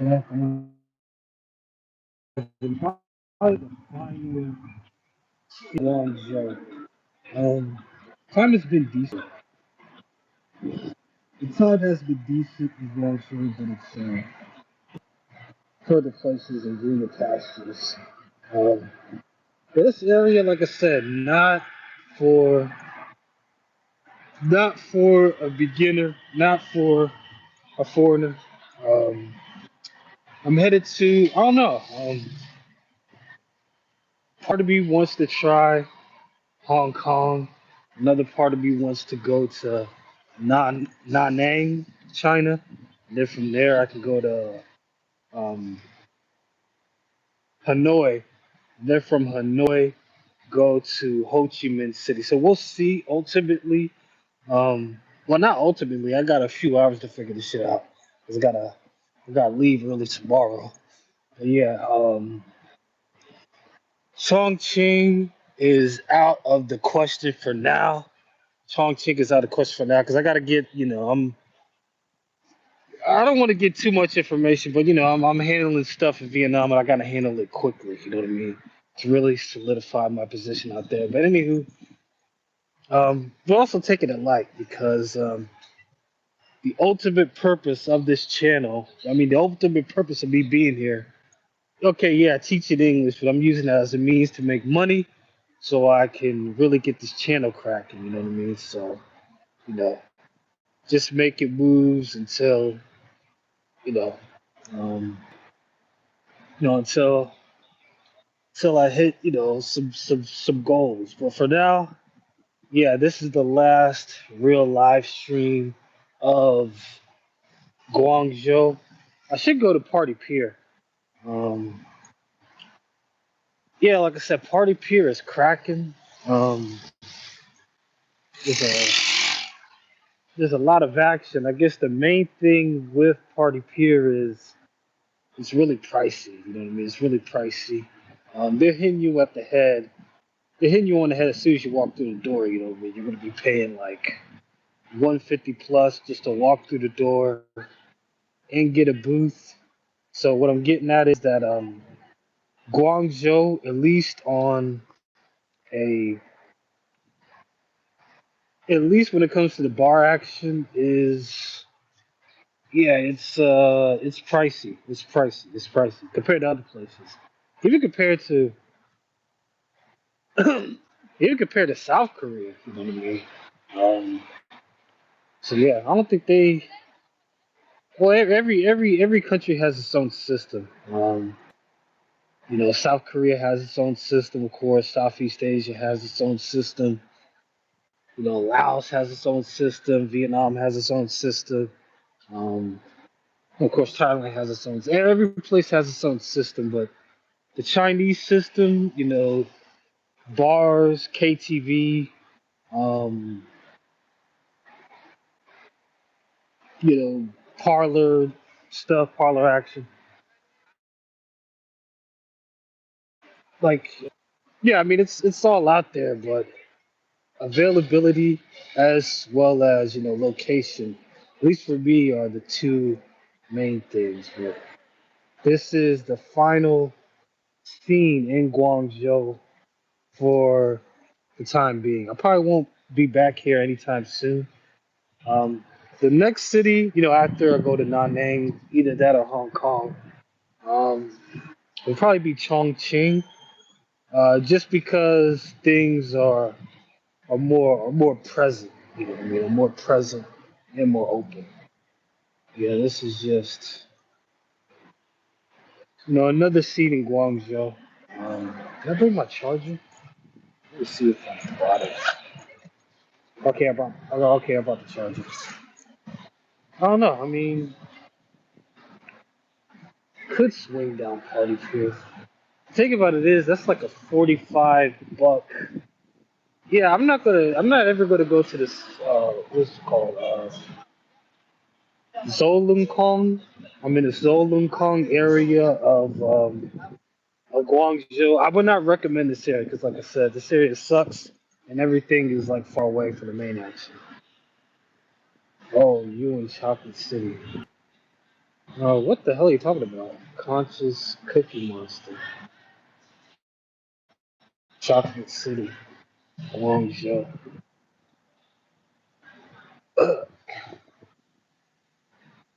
Yeah, probably the final Guangzhou. Climate's been decent. The tide has been decent in Guangzhou, but it's further places and greener pastures. Um, but this area, like I said, for not for a beginner, not for a foreigner. Um, I'm headed to, I don't know. Part of me wants to try Hong Kong. Another part of me wants to go to Nanang, China. And then from there, I can go to um, Hanoi. And then from Hanoi, go to Ho Chi Minh City. So we'll see ultimately. Well, not ultimately. I got a few hours to figure this shit out. 'Cause I gotta leave early tomorrow. But yeah, Chongqing is out of the question for now. Chongqing is out of the question for now because I gotta get, I don't want to get too much information, but I'm handling stuff in Vietnam and I gotta handle it quickly. You know what I mean? To really solidify my position out there. But anywho, but also take it in light because the ultimate purpose of this channel, I mean, the ultimate purpose of me being here. Okay, yeah, teaching English, but I'm using that as a means to make money so I can really get this channel cracking, you know what I mean? So, you know, just making moves you know, um, until I hit, some goals. But for now, yeah, this is the last real live stream of Guangzhou. I should go to Party Pier. Um, yeah, like I said, Party Pier is cracking. Um, there's a there's a lot of action. I guess the main thing with Party Pier is it's really pricey. You know what I mean? It's really pricey. They're hitting you at the head. They're hitting you on the head as soon as you walk through the door. You know what I mean? You're gonna be paying like 150 plus just to walk through the door and get a booth. So what I'm getting at is that Guangzhou, at least on a at least when it comes to the bar action, is yeah, it's pricey. It's pricey. It's pricey compared to other places. Even compared to even compared to South Korea, you know what I mean? Um, so yeah, I don't think they. Well, every country has its own system. South Korea has its own system, of course. Southeast Asia has its own system. Laos has its own system. Vietnam has its own system. Um, of course, Thailand has its own. Every place has its own system, but the Chinese system, bars, KTV, um, parlor stuff, parlor action. Like, yeah, I mean, it's all out there, but availability as well as location, at least for me, are the two main things. But this is the final scene in Guangzhou for the time being. I probably won't be back here anytime soon. Um, the next city, after I go to Nanang, either that or Hong Kong, um, will probably be Chongqing, just because things are more present. You know what I mean? Are more present and more open. Yeah, this is just another seat in Guangzhou. Can I bring my charger? Let me see if I brought it. Okay, I brought the charger. I don't know. I mean, could swing down Party Pier. Think about it is that's like a 45 buck. Yeah, I'm not ever gonna go to this what's it called? Zolongkong. I'm in the Zolongkong area of Guangzhou. I would not recommend this area because, like I said, this area sucks and everything is like far away from the main action. Oh, you in Chocolate City. What the hell are you talking about? Conscious Cookie Monster, Chocolate City, Guangzhou.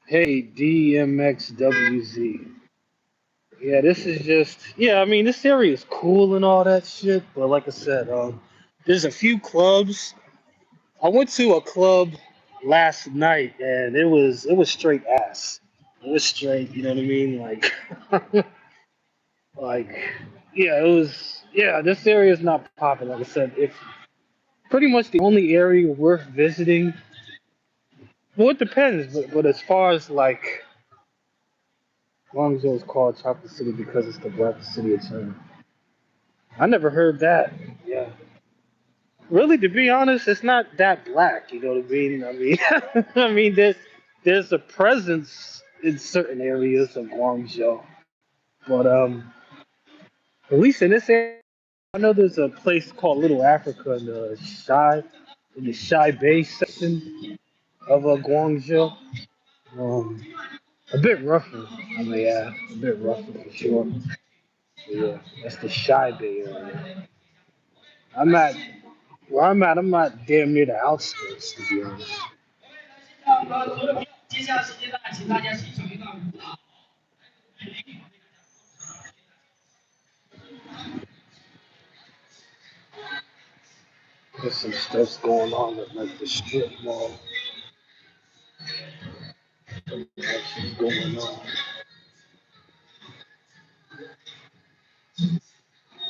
Hey, DMXWZ. Yeah, this is just yeah. I mean, this area is cool and all that shit, but like I said, there's a few clubs. I went to a club last night, and it was straight ass. It was straight, you know what I mean? Like, yeah, it was. Yeah, this area is not popping. Like I said, it's pretty much the only area worth visiting. Well, it depends, but as far as like Guangzhou is called Chocolate City because it's the black city of China. I never heard that. Yeah. Really, to be honest, it's not that black. You know what I mean? I mean, there's a presence in certain areas of Guangzhou, but at least in this area, I know there's a place called Little Africa in the Shy Bay section of Guangzhou. Um, a bit rougher, I may add, a bit rougher for sure. But yeah, that's the Shy Bay area. I'm at where I'm at. I'm not damn near the outskirts, to be honest. There's some stuff going on at like the strip mall. Some action's going on.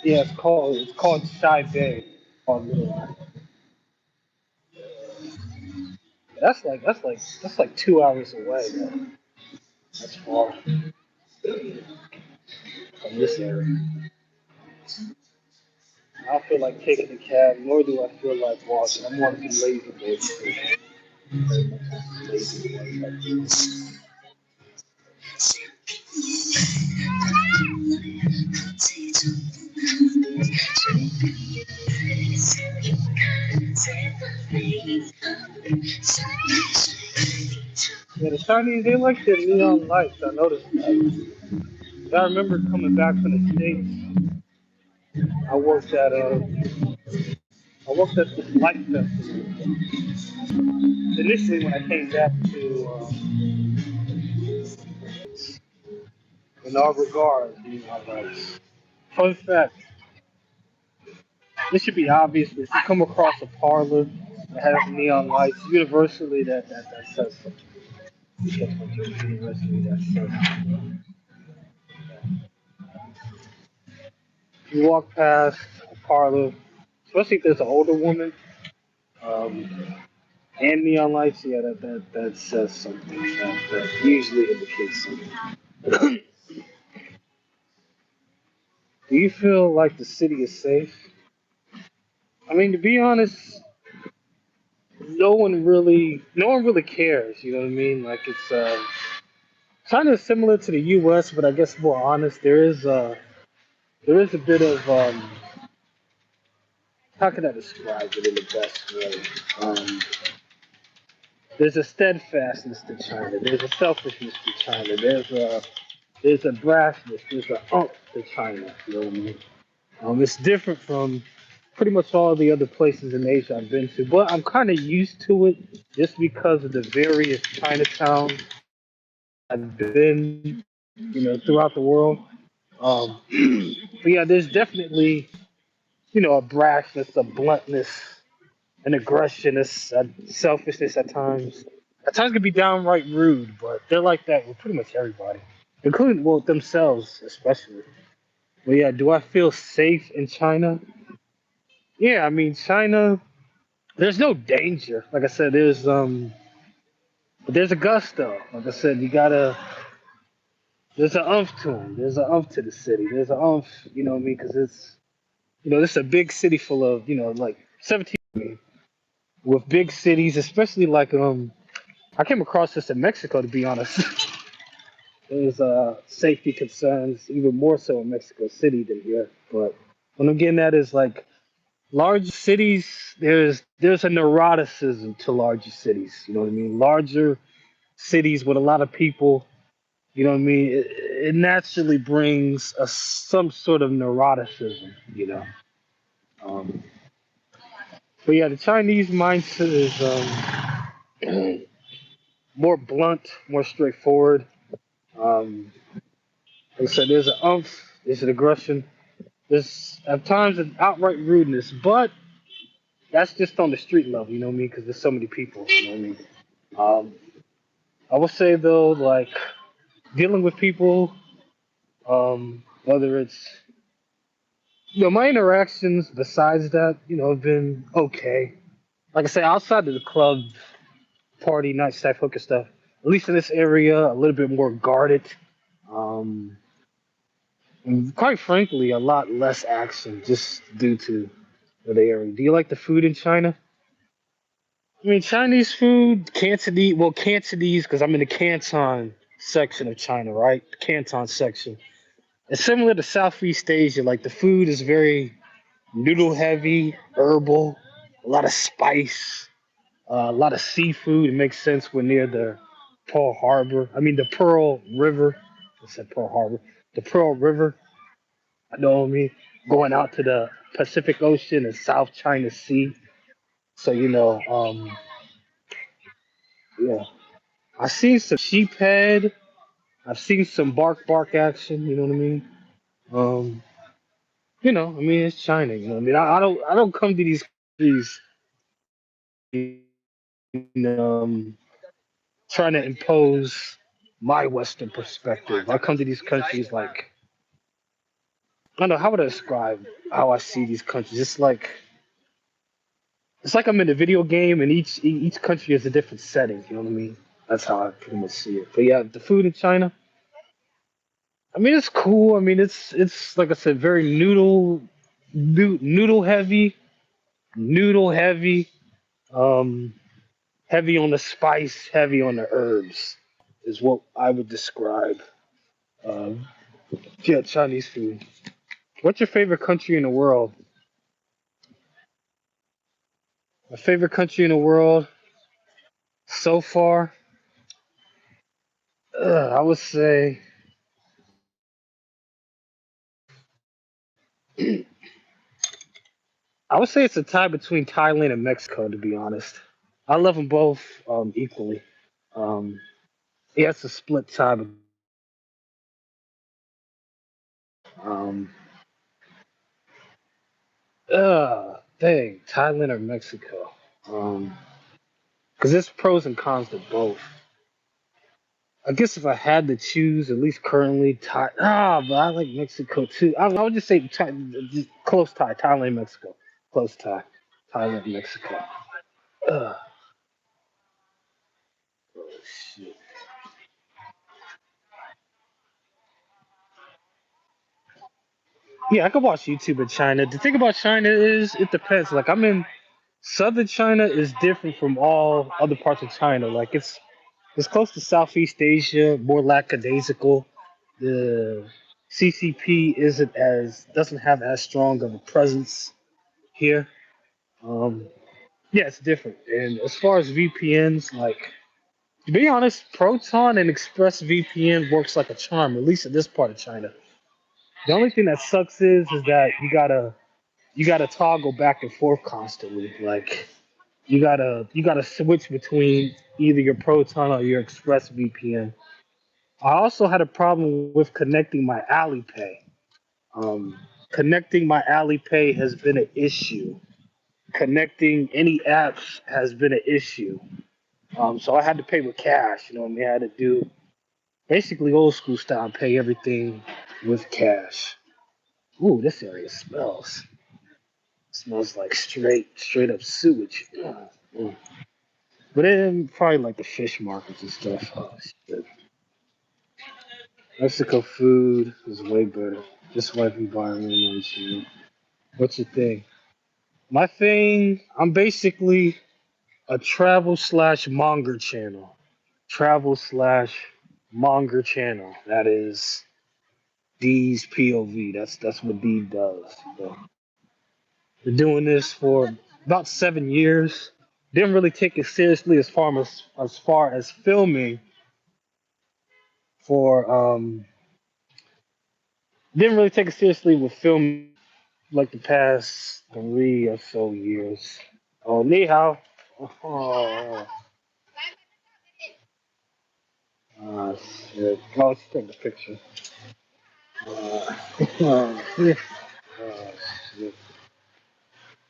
Yeah, it's called Shy Bay. Called Little. That's like 2 hours away. Though. That's far from this area. I don't feel like taking a cab, nor do I feel like walking. I'm one of the lazy boys. Very much lazy boys. Yeah, the Chinese they like their neon lights. I noticed that. I remember coming back from the states. I worked at this light festival. Initially, when I came back to in our regards, neon lights. Fun fact: this should be obvious. But if you come across a parlor that has neon lights, universally that says something. Universally that says something. If you walk past a parlor, especially if there's an older woman, um, and neon lights, yeah, that says something. That usually indicates something. Do you feel like the city is safe? I mean, to be honest, no one really cares. You know what I mean? Like it's kind of similar to the U.S., but I guess more honest. There is a bit of how can I describe it in the best way? Um, there's a steadfastness to China. There's a selfishness to China. There's a brashness. There's a to China. You know what I mean? It's different from pretty much all the other places in Asia I've been to, but I'm kind of used to it just because of the various Chinatowns I've been, throughout the world. Um, but yeah, there's definitely, a brashness, a bluntness, an aggression, a selfishness at times. At times can be downright rude, but they're like that with pretty much everybody, including well themselves especially. But yeah, do I feel safe in China? Yeah, I mean China. There's no danger. Like I said, but there's a gusto. Like I said, you gotta. There's an umph to them. There's an umph to the city. There's an umph, you know what I mean? Because this is a big city full of, like 17 with big cities, especially like I came across this in Mexico to be honest. There's safety concerns even more so in Mexico City than here. But what I'm getting at is like large cities. There's a neuroticism to larger cities. You know what I mean? Larger cities with a lot of people. You know what I mean? It naturally brings some sort of neuroticism, you know. Um, but yeah, the Chinese mindset is more blunt, more straightforward. Um, like I said, there's an umph, there's an aggression, there's at times an outright rudeness, but that's just on the street level, you know what I mean? Because there's so many people, you know what I mean? Um, I would say though, like dealing with people, whether it's my interactions besides that, have been okay. Like I say, outside of the club, party, nightlife, hooker stuff, at least in this area, a little bit more guarded. Um, and quite frankly, a lot less action just due to the area. Do you like the food in China? I mean, Chinese food, Cantonese, well, Cantonese, because I'm in the Canton section of China, right? Canton section. It's similar to Southeast Asia. Like the food is very noodle heavy, herbal, a lot of spice, a lot of seafood. It makes sense we're near the Pearl Harbor. I mean, the Pearl River. I said Pearl Harbor. The Pearl River. I know what I mean. Going out to the Pacific Ocean and South China Sea. So, yeah. I've seen some sheephead. I've seen some bark action. You know what I mean? Um, I mean it's China. You know what I mean? I don't come to these trying to impose my Western perspective. I come to these countries like I don't know how would I describe how I see these countries. It's like I'm in a video game, and each country is a different setting. You know what I mean? That's how I pretty much see it. But yeah, the food in China. I mean, it's cool. I mean, it's like I said, very noodle heavy, noodle heavy, um, heavy on the spice, heavy on the herbs, is what I would describe. Um, yeah, Chinese food. What's your favorite country in the world? My favorite country in the world so far, I would say, it's a tie between Thailand and Mexico. To be honest, I love them both equally. Um, yeah, it's a split tie. Um, dang, Thailand or Mexico? Um, because there's pros and cons to both. I guess if I had to choose, at least currently, but I like Mexico too. I would just say just close tie, Thailand, Mexico, close tie, Thailand, Mexico. Ugh, oh, shit. Yeah, I could watch YouTube in China. The thing about China is it depends. Like I'm in southern China is different from all other parts of China. Like it's close to Southeast Asia, more lackadaisical. The CCP doesn't have as strong of a presence here. Um, yeah, it's different. And as far as VPNs, like to be honest, Proton and Express VPN works like a charm, at least in this part of China. The only thing that sucks is that you gotta toggle back and forth constantly. Like you gotta switch between either your Proton or your Express VPN. I also had a problem with connecting my Alipay. Um, Connecting my Alipay has been an issue. Connecting any apps has been an issue. So I had to pay with cash. You know what I mean? I had to do basically old school style, pay everything with cash. Ooh, this area smells like straight up sewage. Mm. But then probably like the fish markets and stuff. Oh, shit. Mexico food is way better. Just like we buy on shit. What's your thing? My thing, I'm basically a travel slash monger channel. Travel slash monger channel. That is D's POV. That's what D does. So, we're doing this for about 7 years. Didn't really take it seriously as far as filming for didn't really take it seriously with film like the past 3 or so years. Oh, ni hao. Oh, shit. Oh, let's take the picture. Yeah. Shit.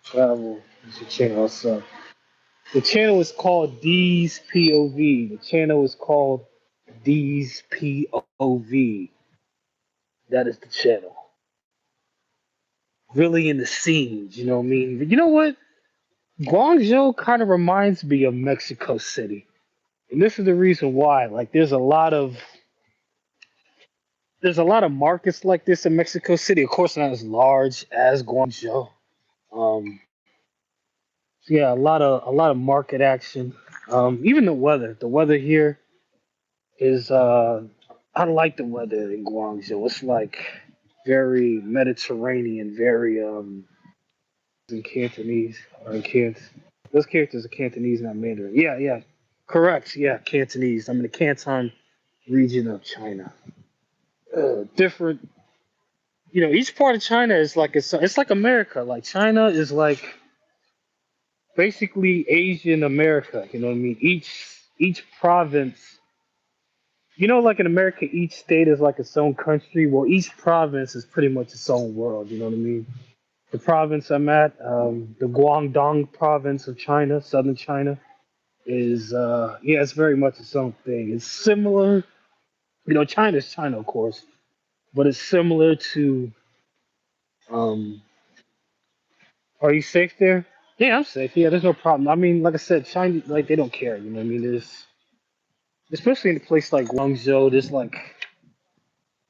Travel. What's your channel? What's up? The channel is called D's POV. The channel is called D's POV. That is the channel. Really in the scenes, you know what I mean? You know what? Guangzhou kind of reminds me of Mexico City. And this is the reason why. Like there's a lot of markets like this in Mexico City. Of course not as large as Guangzhou. Um yeah, a lot of market action. Even the weather. The weather here is I like the weather in Guangzhou. It's like very Mediterranean, very in Cantonese or in Cant. Those characters are Cantonese, not Mandarin. Yeah, yeah, correct. Yeah, Cantonese. I'm in the Canton region of China. Different, each part of China is like it's like America. Like China is like basically Asian America. You know what I mean? Each province. Like in America, each state is like its own country. Well, each province is pretty much its own world. You know what I mean? The province I'm at, the Guangdong province of China, southern China, is yeah, it's very much its own thing. It's similar, China's China, of course, but it's similar to. Um, are you safe there? Yeah, I'm safe. Yeah, there's no problem. I mean, like I said, China, like they don't care. You know what I mean? There's especially in a place like Guangzhou, there's like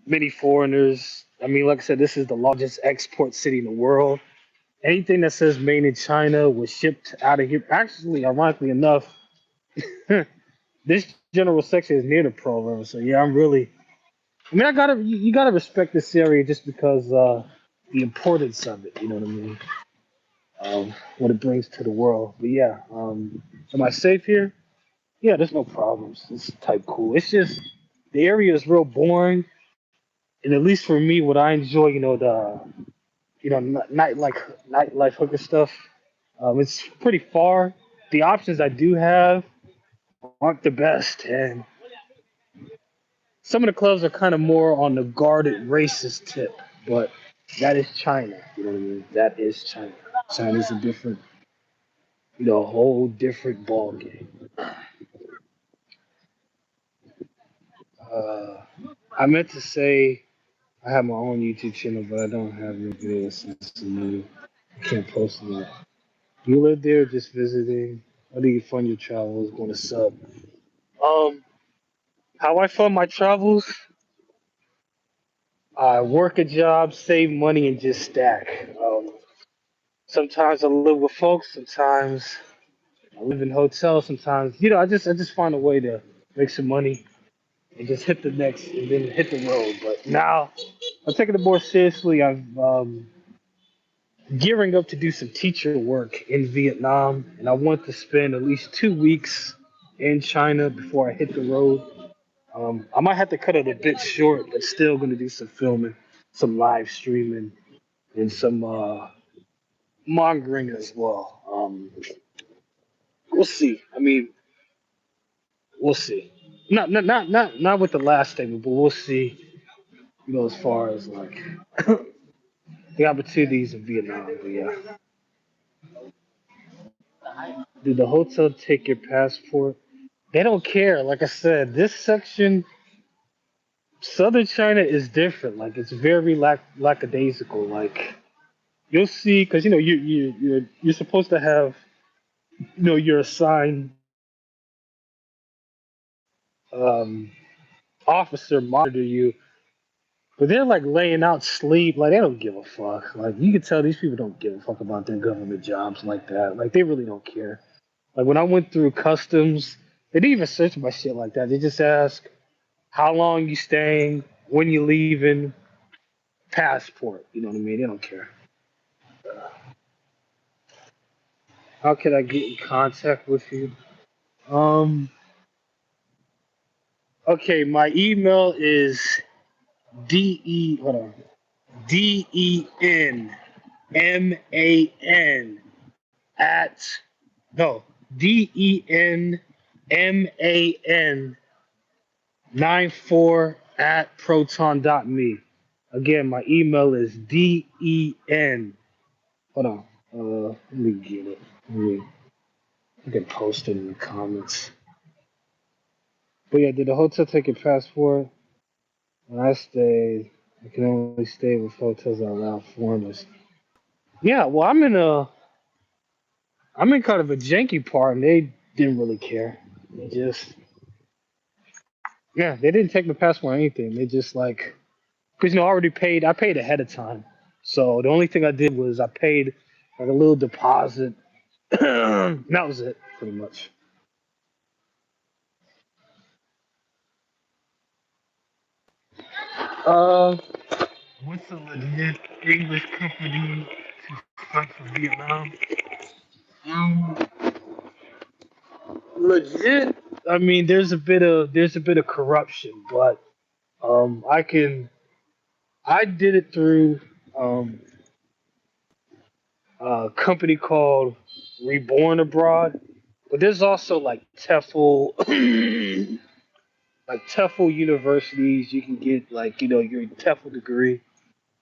many foreigners. I mean, like I said, this is the largest export city in the world. Anything that says made in China was shipped out of here. Actually, ironically enough, this general section is near the program. So yeah, I'm really. I mean, you gotta respect this area just because the importance of it. You know what I mean? What it brings to the world. But yeah, am I safe here? Yeah, there's no problems. It's type cool. It's just the area is real boring, and at least for me, what I enjoy, the nightlife hooker stuff. It's pretty far. The options I do have aren't the best, and some of the clubs are kind of more on the guarded racist tip. But that is China. You know what I mean? That is China. China's a different, a whole different ball game. Uh, I meant to say I have my own YouTube channel, but I don't have any videos. It's new. I can't post them yet. You live there, just visiting. How do you fund your travels? Going to sub. Um, how I fund my travels? I work a job, save money, and just stack. Sometimes I live with folks. Sometimes I live in hotels. Sometimes, I just find a way to make some money and just hit the next and then hit the road. But now I'm taking it more seriously. I'm gearing up to do some teacher work in Vietnam, and I want to spend at least 2 weeks in China before I hit the road. I might have to cut it a bit short, but still going to do some filming, some live streaming, and some mongering as well. We'll see. I mean, we'll see. Not with the last statement, but we'll see. As far as like the opportunities in Vietnam. But yeah, did the hotel take your passport? They don't care. Like I said, this section, southern China is different. Like it's very lackadaisical. Like you'll see, because you're supposed to have your assigned um, officer monitor you, but they're like laying out sleep. Like they don't give a fuck. Like you can tell these people don't give a fuck about their government jobs like that. Like they really don't care. Like when I went through customs, they didn't even search my shit like that. They just ask how long you staying, when you leaving, passport. You know what I mean? They don't care. How can I get in contact with you? Um, Okay, my email is hold on, DENMAN at no DENMAN 94 at proton.me. Again, my email is DEN. Hold on. Let me get it. Let me, I can post it in the comments. But yeah, did the hotel take your passport? When I stayed, I can only stay with hotels that allow foreigners. Yeah, well, I'm in kind of a janky part, and they didn't really care. They just, yeah, they didn't take my passport or anything. They just like, because I already paid. I paid ahead of time, so the only thing I did was I paid like a little deposit. That was it, pretty much. Uh, what's a legit English company to fight for Vietnam? Um, legit. I mean, there's a bit of corruption, but I can. I did it through um a company called Reborn Abroad, but there's also like TEFL, like TEFL universities. You can get like your TEFL degree,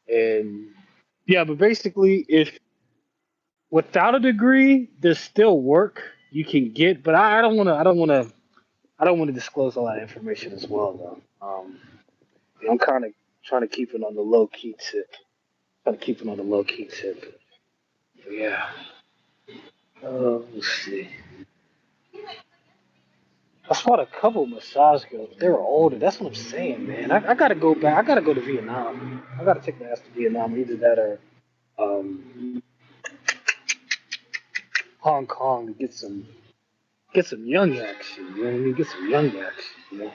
and yeah, but basically, if without a degree, there's still work you can get. But I don't want to. I don't want to disclose all that information as well, though. I'm kind of trying to keep it on the low key tip. Trying to keep it on the low key tip. But yeah. Let's see. I fought a couple massage girls. They were older. That's what I'm saying, man. I gotta go back. I gotta go to Vietnam. I gotta take my ass to Vietnam. Either that or Hong Kong to get some young action. You know what I mean? Get some young action.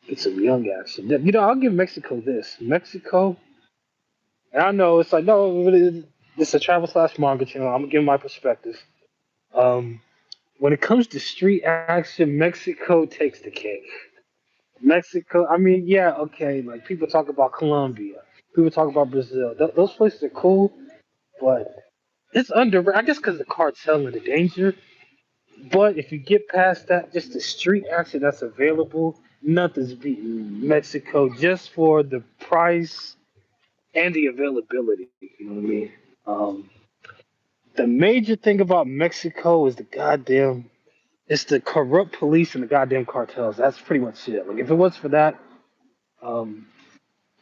Get some young action. I'll give Mexico this. Mexico. And I know it's like no, it's a travel slash manga channel. I'm gonna give my perspective. Um, when it comes to street action, Mexico takes the cake. Mexico. I mean, yeah, okay. Like people talk about Colombia, people talk about Brazil. Those places are cool, but it's under. I guess because the cartel and the danger. But if you get past that, just the street action that's available, nothing's beating Mexico just for the price and the availability. You know what I mean? Um, the major thing about Mexico is it's the corrupt police and the goddamn cartels. That's pretty much it. Like if it was for that, um,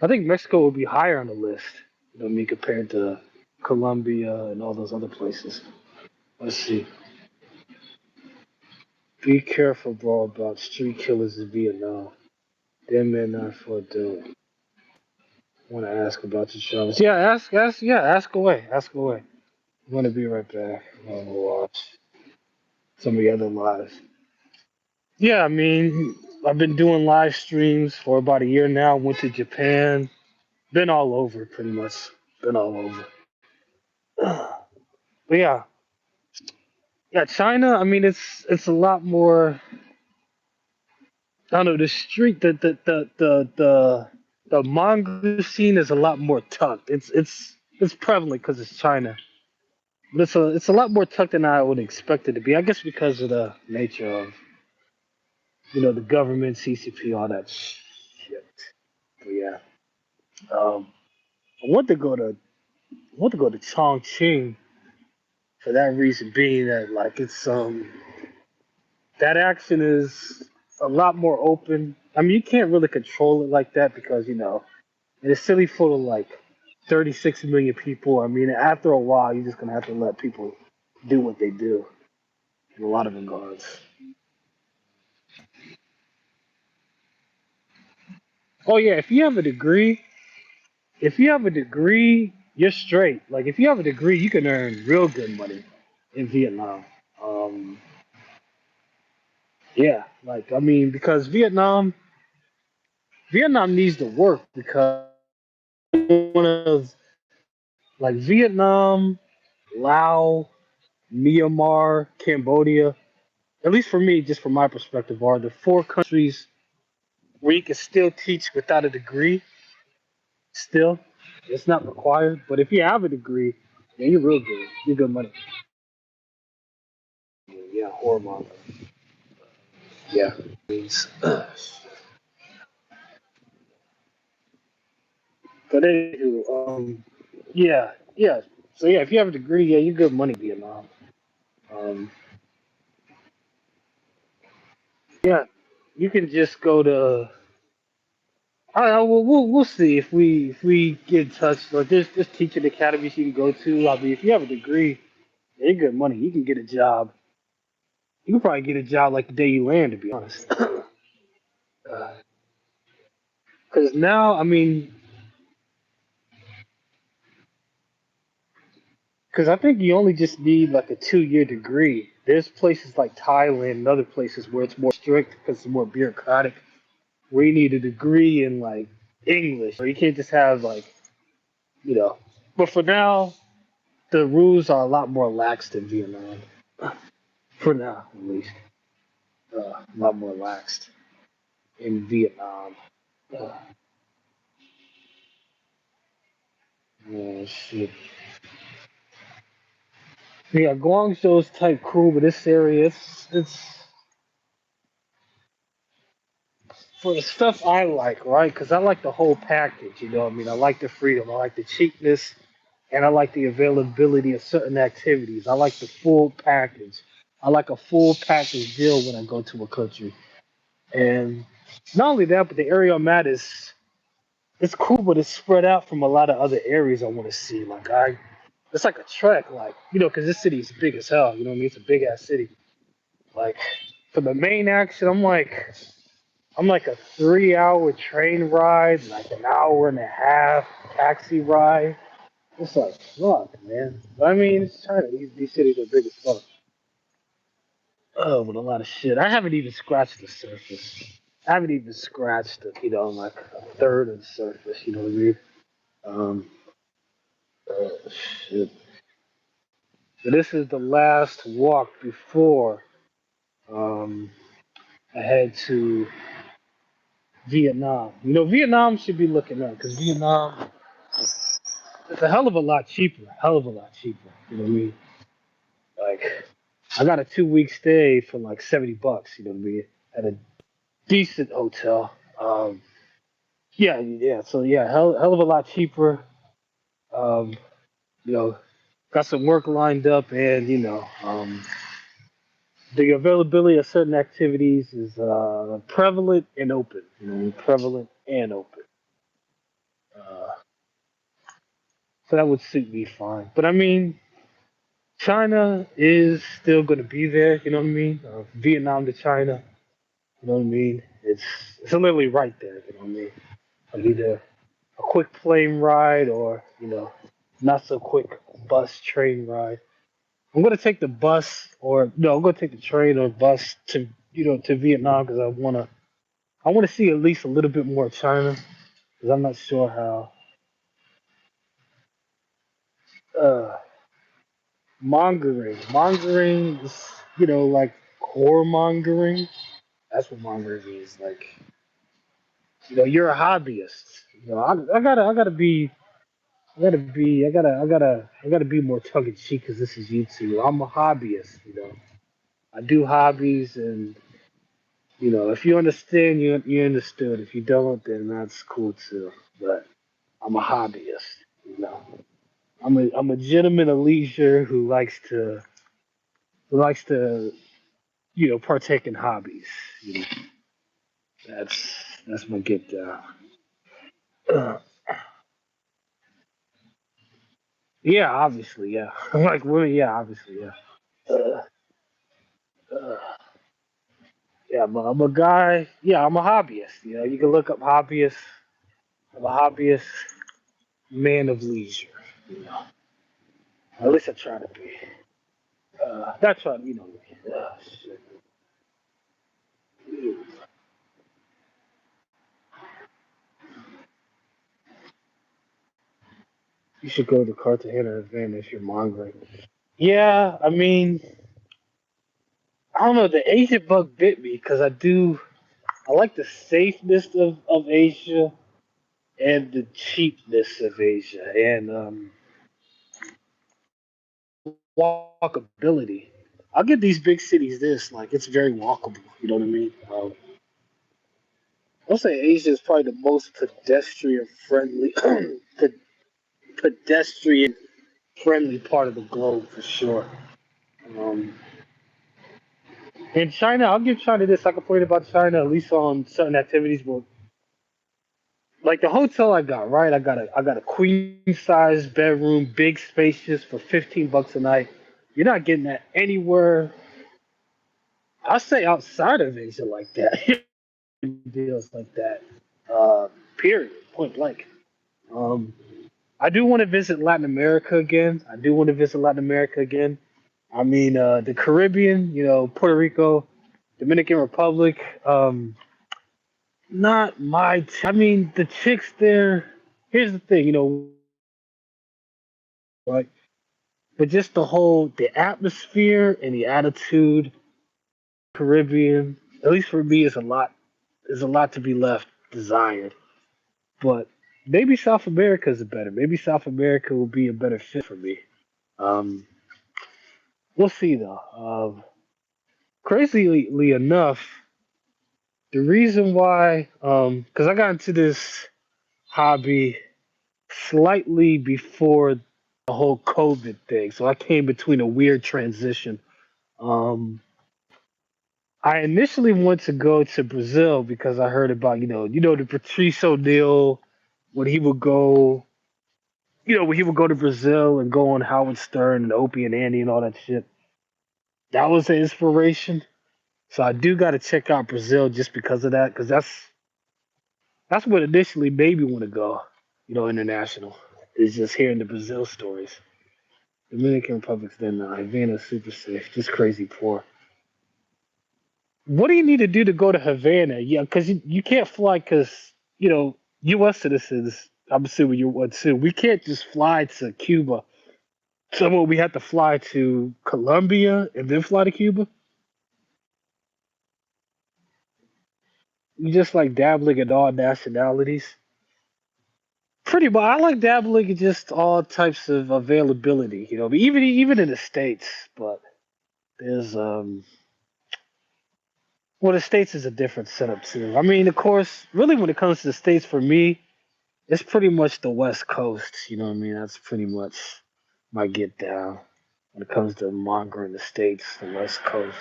I think Mexico would be higher on the list. You know what I mean, compared to Colombia and all those other places. Let's see. Be careful, bro, about street killers in Vietnam. Them men not for doing. Want to ask about your travels? Yeah, ask away, ask away. I'm gonna be right back. I'm gonna watch some of the other lives. Yeah, I mean, I've been doing live streams for about a year now. Went to Japan. Been all over, pretty much. Been all over. But yeah, yeah, China. I mean, it's a lot more. I don't know. The street, the manga scene is a lot more tucked. It's prevalent because it's China, but it's a lot more tucked than I would expect it to be. I guess because of the nature of the government, CCP, all that shit. But yeah, um, I want to go to I want to go to Chongqing for that reason being that like it's that action is a lot more open. I mean, you can't really control it like that because it's silly full of like 36 million people. I mean, after a while, you're just gonna have to let people do what they do in a lot of regards. Oh yeah, if you have a degree, you're straight. Like if you have a degree, you can earn real good money in Vietnam. Um, yeah, like I mean, because Vietnam needs to work because one of like Vietnam, Laos, Myanmar, Cambodia, at least for me, just from my perspective, are the four countries. where you can still teach without a degree. Still, it's not required. But if you have a degree, then you're real good. You're good money. Yeah, horrible. Yeah. Means, but anywho, yeah, yeah. So yeah, if you have a degree, yeah, you're good money in Vietnam. Um, yeah, you can just go to. I don't know, we'll see if we get in touch. Like there's teaching academies you can go to. I mean, if you have a degree, yeah, you're good money. You can get a job. You can probably get a job like the day you land, to be honest. Because now, I mean, because I think you only just need like a 2 year degree. There's places like Thailand and other places where it's more strict because it's more bureaucratic, where you need a degree in like English, or you can't just have like, you know. But for now, the rules are a lot more lax than Vietnam. For now, at least, a lot more laxed in Vietnam. Uh, shit. Yeah, Guangzhou's type cool, but this area, it's for the stuff I like, right? Because I like the whole package. You know what I mean? I like the freedom, I like the cheapness, and I like the availability of certain activities. I like the full package. I like a full package deal when I go to a country. And not only that, but the area I'm at is it's cool, but it's spread out from a lot of other areas I want to see. It's like a trek, like because this city is big as hell. You know what I mean? It's a big ass city. Like for the main action, I'm like a 3 hour train ride, like an hour and a half taxi ride. It's like fuck, man. But I mean, it's China. These cities are big as fuck. Oh, with a lot of shit. I haven't even scratched the surface. I haven't even scratched, like a third of the surface. You know what I mean? Um, shit. So this is the last walk before um, I head to Vietnam. Vietnam should be looking up because Vietnam is a hell of a lot cheaper. Hell of a lot cheaper. You know what I mean? Like, I got a 2 week stay for like $70. You know what I mean? At a decent hotel. Yeah, yeah. So yeah, hell of a lot cheaper. Um, you know, got some work lined up, and the availability of certain activities is prevalent and open. Prevalent and open. Uh, so that would suit me fine. But I mean, China is still going to be there. You know what I mean? Vietnam to China. You know what I mean? It's literally right there. You know what I mean? Like either a quick plane ride or not so quick bus train ride. I'm gonna take the bus or no, I'm gonna take the train or bus to Vietnam because I wanna see at least a little bit more of China because I'm not sure how uh mongering is like core mongering. That's what mongering is like. You're a hobbyist. I gotta be more tongue in cheek because this is YouTube. I'm a hobbyist. I do hobbies, and if you understand, you understood. If you don't, then that's cool too. But I'm a hobbyist. You know, I'm a gentleman of leisure who likes to partake in hobbies. You know, that's that's my get down. Yeah, obviously, yeah. Like women, yeah, obviously, yeah. Uh, uh, yeah, I'm a guy. Yeah, I'm a hobbyist. You can look up hobbyist. I'm a hobbyist, man of leisure. You know, at least I try to be. That's what shit. You should go to Cartagena event if you're mongering. Yeah, I mean, I don't know. The Asian bug bit me because I like the safeness of Asia and the cheapness of Asia and walkability. I'll give these big cities this, like it's very walkable. You know what I mean? I'll say Asia is probably the most pedestrian friendly, pedestrian friendly part of the globe for sure. Um, and China, I'll give China this. I complain about China at least on certain activities, but like the hotel I got, right? I got a queen size bedroom, big spacious for $15 a night. You're not getting that anywhere. I'll say outside of Asia like that. Deals like that. Uh, period. Point blank. Um, I do want to visit Latin America again. I do want to visit Latin America again. I mean, the Caribbean, Puerto Rico, Dominican Republic. Not my. I mean, the chicks there. Here's the thing, like, but just the atmosphere and the attitude, Caribbean. At least for me, is a lot. Is a lot to be left desired. But maybe South America is better. Maybe South America will be a better fit for me. Um, we'll see though. Crazily enough, the reason why, because I got into this hobby slightly before the whole COVID thing, so I came between a weird transition. Um, I initially wanted to go to Brazil because I heard about the Patrice O'Neal when he would go, when he would go to Brazil and go on Howard Stern and Opie and Andy and all that shit. That was an inspiration. So I do got to check out Brazil just because of that, because that's what initially made me want to go, international. Is just hearing the Brazil stories. Dominican Republic's then Havana's super safe, just crazy poor. What do you need to do to go to Havana? Yeah, because you can't fly because, U.S. citizens, I'm assuming you would too, we can't just fly to Cuba. So what, we have to fly to Colombia and then fly to Cuba? You just like dabbling in all nationalities? Pretty much. I like dabbling in just all types of availability, but even in the States, but there's well, the States is a different setup too. I mean, of course, really when it comes to the States for me, it's pretty much the West Coast. You know what I mean? That's pretty much my get down when it comes to manga in the States, the West Coast.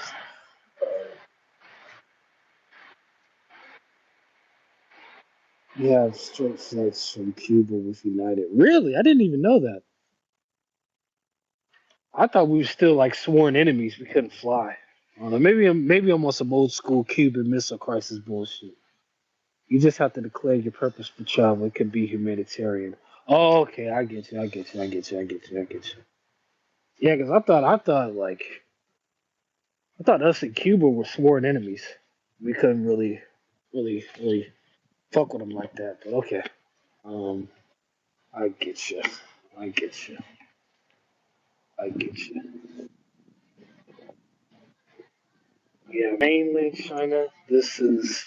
Yeah, straight flights from Cuba with United. Really? I didn't even know that. I thought we were still like sworn enemies. We couldn't fly. I don't know. Maybe I'm on some old school Cuban Missile Crisis bullshit. You just have to declare your purpose for travel. It could be humanitarian. Oh, okay. I get you. I get you. I get you. I get you. I get you. Yeah, because I thought us and Cuba were sworn enemies. We couldn't really fuck with them like that. But okay. Um, I get you. I get you. I get you. Yeah, mainland China. This is,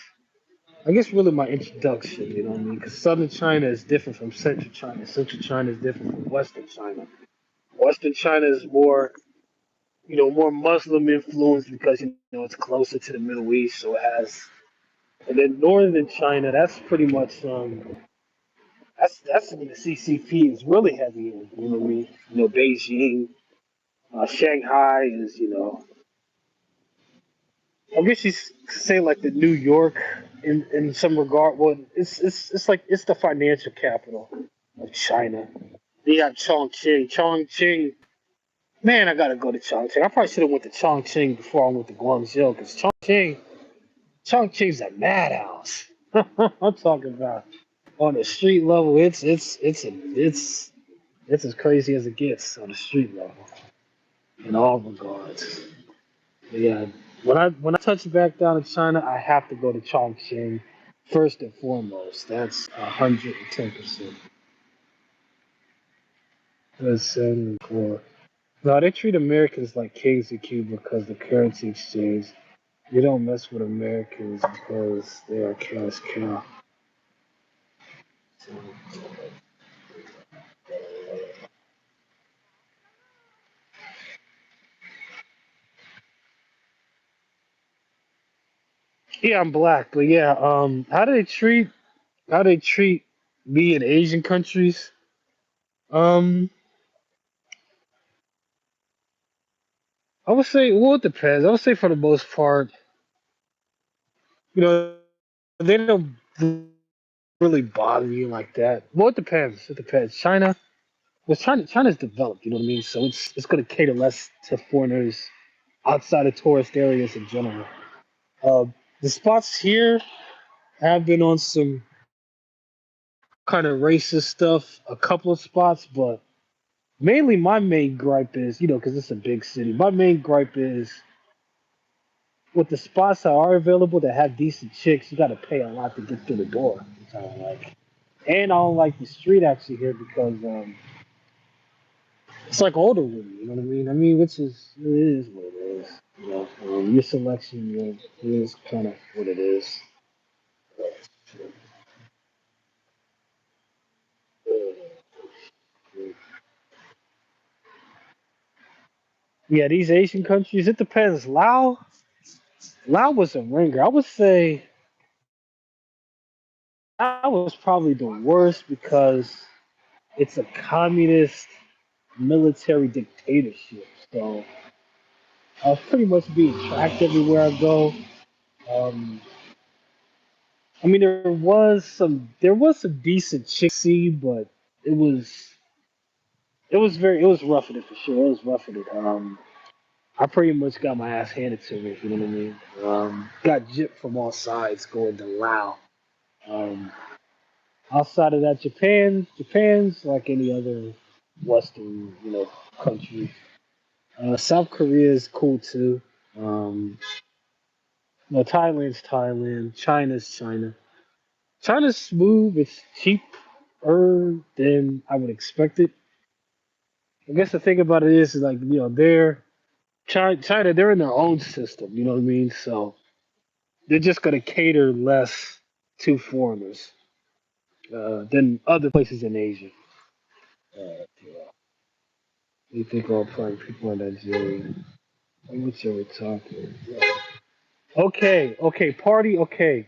I guess, really my introduction. You know what I mean? Because southern China is different from central China. Central China is different from western China. Western China is more Muslim influence because it's closer to the Middle East, so it has. And then northern China, that's pretty much that's when the CCP is really heavy in. You know what I mean? Beijing, Shanghai is I guess you say like the New York in some regard. Well, it's like it's the financial capital of China. You got Chongqing. Chongqing. Man, I gotta go to Chongqing. I probably should have went to Chongqing before I went to Guangzhou because Chongqing's a madhouse. I'm talking about on the street level. It's as crazy as it gets on the street level in all regards. But yeah, when I touch back down in China, I have to go to Chongqing first and foremost. That's 110%. Listen, for no, they treat Americans like kings in Cuba because the currency exchange. You don't mess with Americans because they are cash cow. So, yeah, I'm black, but yeah, how they treat me in Asian countries? Um, I would say, well, it depends. I would say for the most part, you know, they don't really bother you like that. Well, it depends. It depends. China's developed. You know what I mean? So it's going to cater less to foreigners outside of tourist areas in general. Uh, the spots here have been on some kind of racist stuff, a couple of spots, but mainly my main gripe is, because it's a big city. My main gripe is with the spots that are available that have decent chicks, you got to pay a lot to get through the door. Which I don't like. And I don't like the street actually here because it's like older women. You know what I mean? I mean, which is it is what it is. Your selection is kind of what it is. Yeah, these Asian countries, it depends. Lao was a ringer. I would say that was probably the worst because it's a communist military dictatorship. So I was pretty much being tracked everywhere I go. Um, I mean, there was some decent chick see, but it was it was rough in it for sure. It was rough in it. I pretty much got my ass handed to me. If you know what I mean. Got gypped from all sides going to Lao. Um, outside of that, Japan's like any other Western, country. South Korea is cool too. Um, Thailand's Thailand. China's China. China's smooth. It's cheaper than I would expect it. I guess the thing about it is like they're China. They're in their own system. You know what I mean? So they're just gonna cater less to foreigners than other places in Asia. You think all prime people in Nigeria? What's your talking? Okay, party. Okay,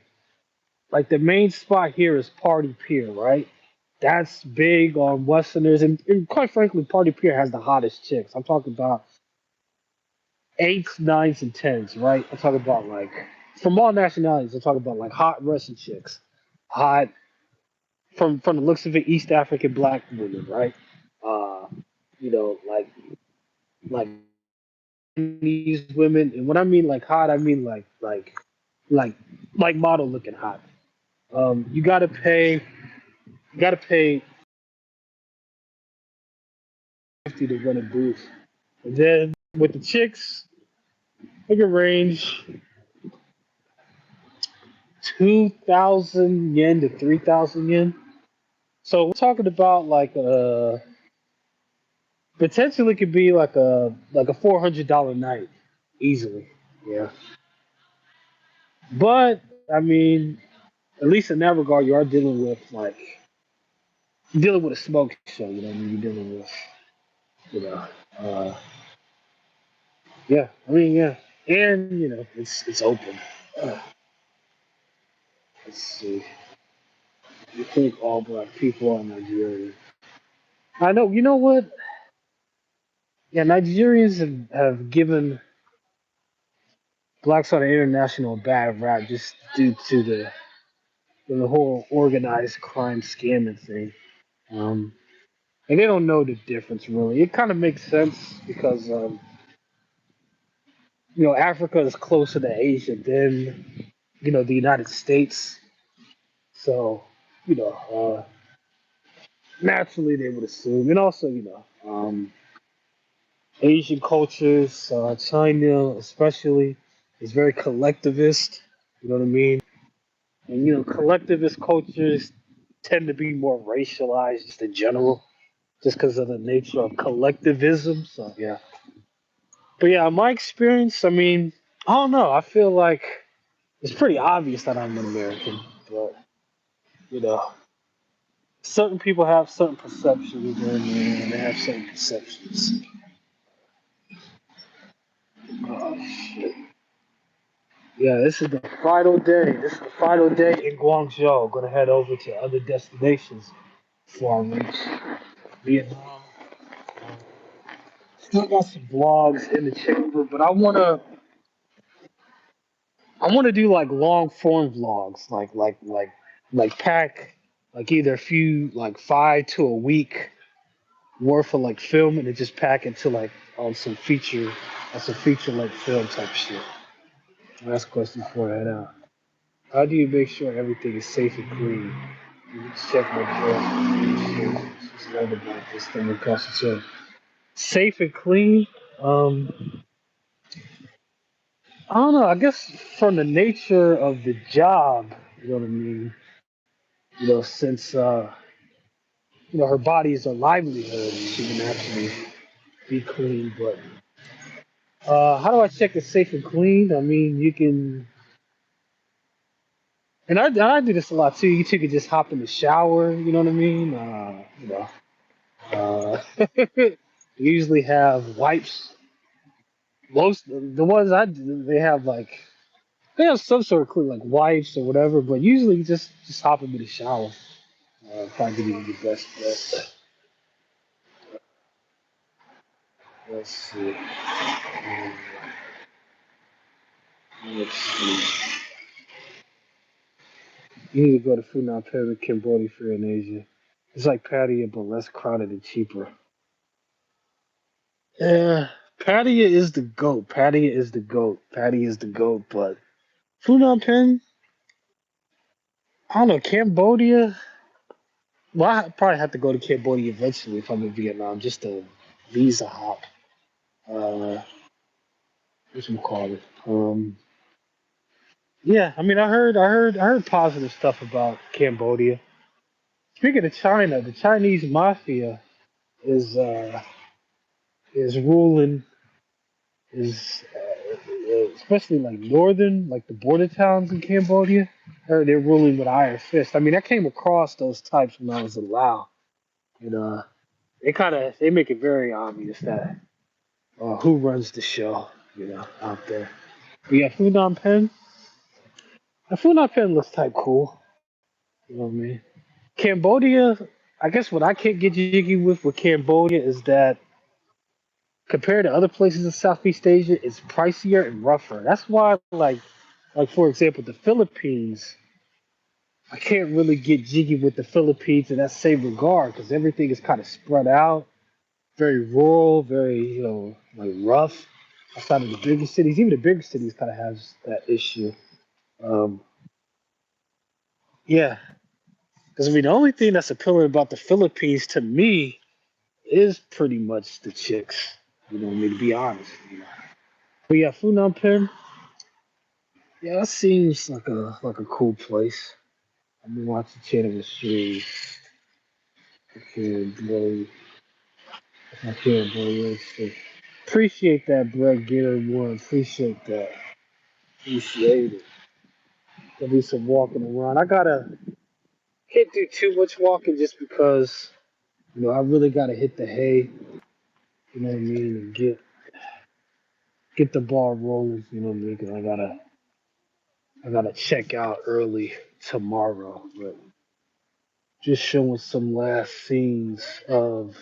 like the main spot here is Party Pier, right? That's big on Westerners, and quite frankly, Party Pier has the hottest chicks. I'm talking about eights, nines, and tens, right? I'm talking about like from all nationalities. I'm talking about like hot Russian chicks, hot from the looks of it, East African black women, right? Uh, like these women, and when I mean like hot, I mean like like model looking hot. You gotta pay 50 to run a booth. And then with the chicks, it can range 2,000 yen to 3,000 yen. So we're talking about like potentially could be like a $400 night easily. Yeah, but I mean, at least in that regard, you are dealing with a smoke show. You know, what I mean, you're dealing with you know, uh, yeah. I mean, yeah, and it's open. Uh, let's see. You think all black people are Nigerian? I know. You know what? Yeah, Nigerians have given blacks on the international a bad rap just due to the whole organized crime scamming thing. Um, and they don't know the difference really. It kind of makes sense because Africa is closer to Asia than the United States, so you know naturally they would assume, and also Asian cultures, China especially, is very collectivist. You know what I mean? And collectivist cultures tend to be more racialized just in general, just because of the nature of collectivism. So yeah, but yeah, in my experience, I mean. I don't know. I feel like it's pretty obvious that I'm an American, but you know, certain people have certain perceptions, and they have certain perceptions. Oh shit! Yeah, this is the final day. This is the final day in Guangzhou. Gonna head over to other destinations before I reach Vietnam. Still got some vlogs in the chamber, but I wanna do like long form vlogs, like pack like either a few like 5 to a week worth of like film and then just pack into like on some feature like film type shit. Last question before I head out. How do you make sure everything is safe and clean? You just check my drawer. Just learned about this thing across the channel. Safe and clean. I don't know. I guess from the nature of the job, you know what I mean. Since her body is her livelihood, she can actually be clean. But how do I check it's safe and clean? I mean, you can, and I do this a lot too. You two can just hop in the shower. You know what I mean? Usually have wipes. Most the ones I do, they have some sort of clean like wipes or whatever. But usually just hop into the shower. Probably be the best bet. Let's see. Let's see. You need to go to Funan Pim Cambodia if you're in Asia. It's like Pattaya, but less crowded and cheaper. Yeah, Pattaya is the goat. Pattaya is the goat. Pattaya is the goat. But Funan Pim, I don't know. Cambodia. Well, I probably have to go to Cambodia eventually if I'm in Vietnam, just to visa hop. Uh, what's it called? Yeah. I mean, I heard positive stuff about Cambodia. Speaking of China, the Chinese mafia is uh, is ruling is especially like northern, like the border towns in Cambodia. They're ruling with iron fist. I mean, I came across those types when I was in Laos, and they make it very obvious that who runs the show, out there. But yeah, Funan Pen. Funan Pen looks type cool. You know what I mean? Cambodia. I guess what I can't get jiggy with Cambodia is that compared to other places in Southeast Asia, it's pricier and rougher. That's why, like for example, the Philippines. I can't really get jiggy with the Philippines in that same regard because everything is kind of spread out, very rural, very like rough. Outside of the bigger cities, even the bigger cities kind of has that issue. Um, yeah, because I mean, the only thing that's appealing about the Philippines to me is pretty much the chicks. You know, what I mean, to be honest. But yeah, Phnom Penh. Yeah, that seems like a cool place. I've been watching Channel Streams. I can't believe I can't believe it. Appreciate that, Brett Gator one. Appreciate that. Appreciate it. There'll be some walking around. Can't do too much walking just because I really gotta hit the hay. You know what I mean, and get the ball rolling. You know what I mean? 'Cause I gotta check out early tomorrow. But just showing some last scenes of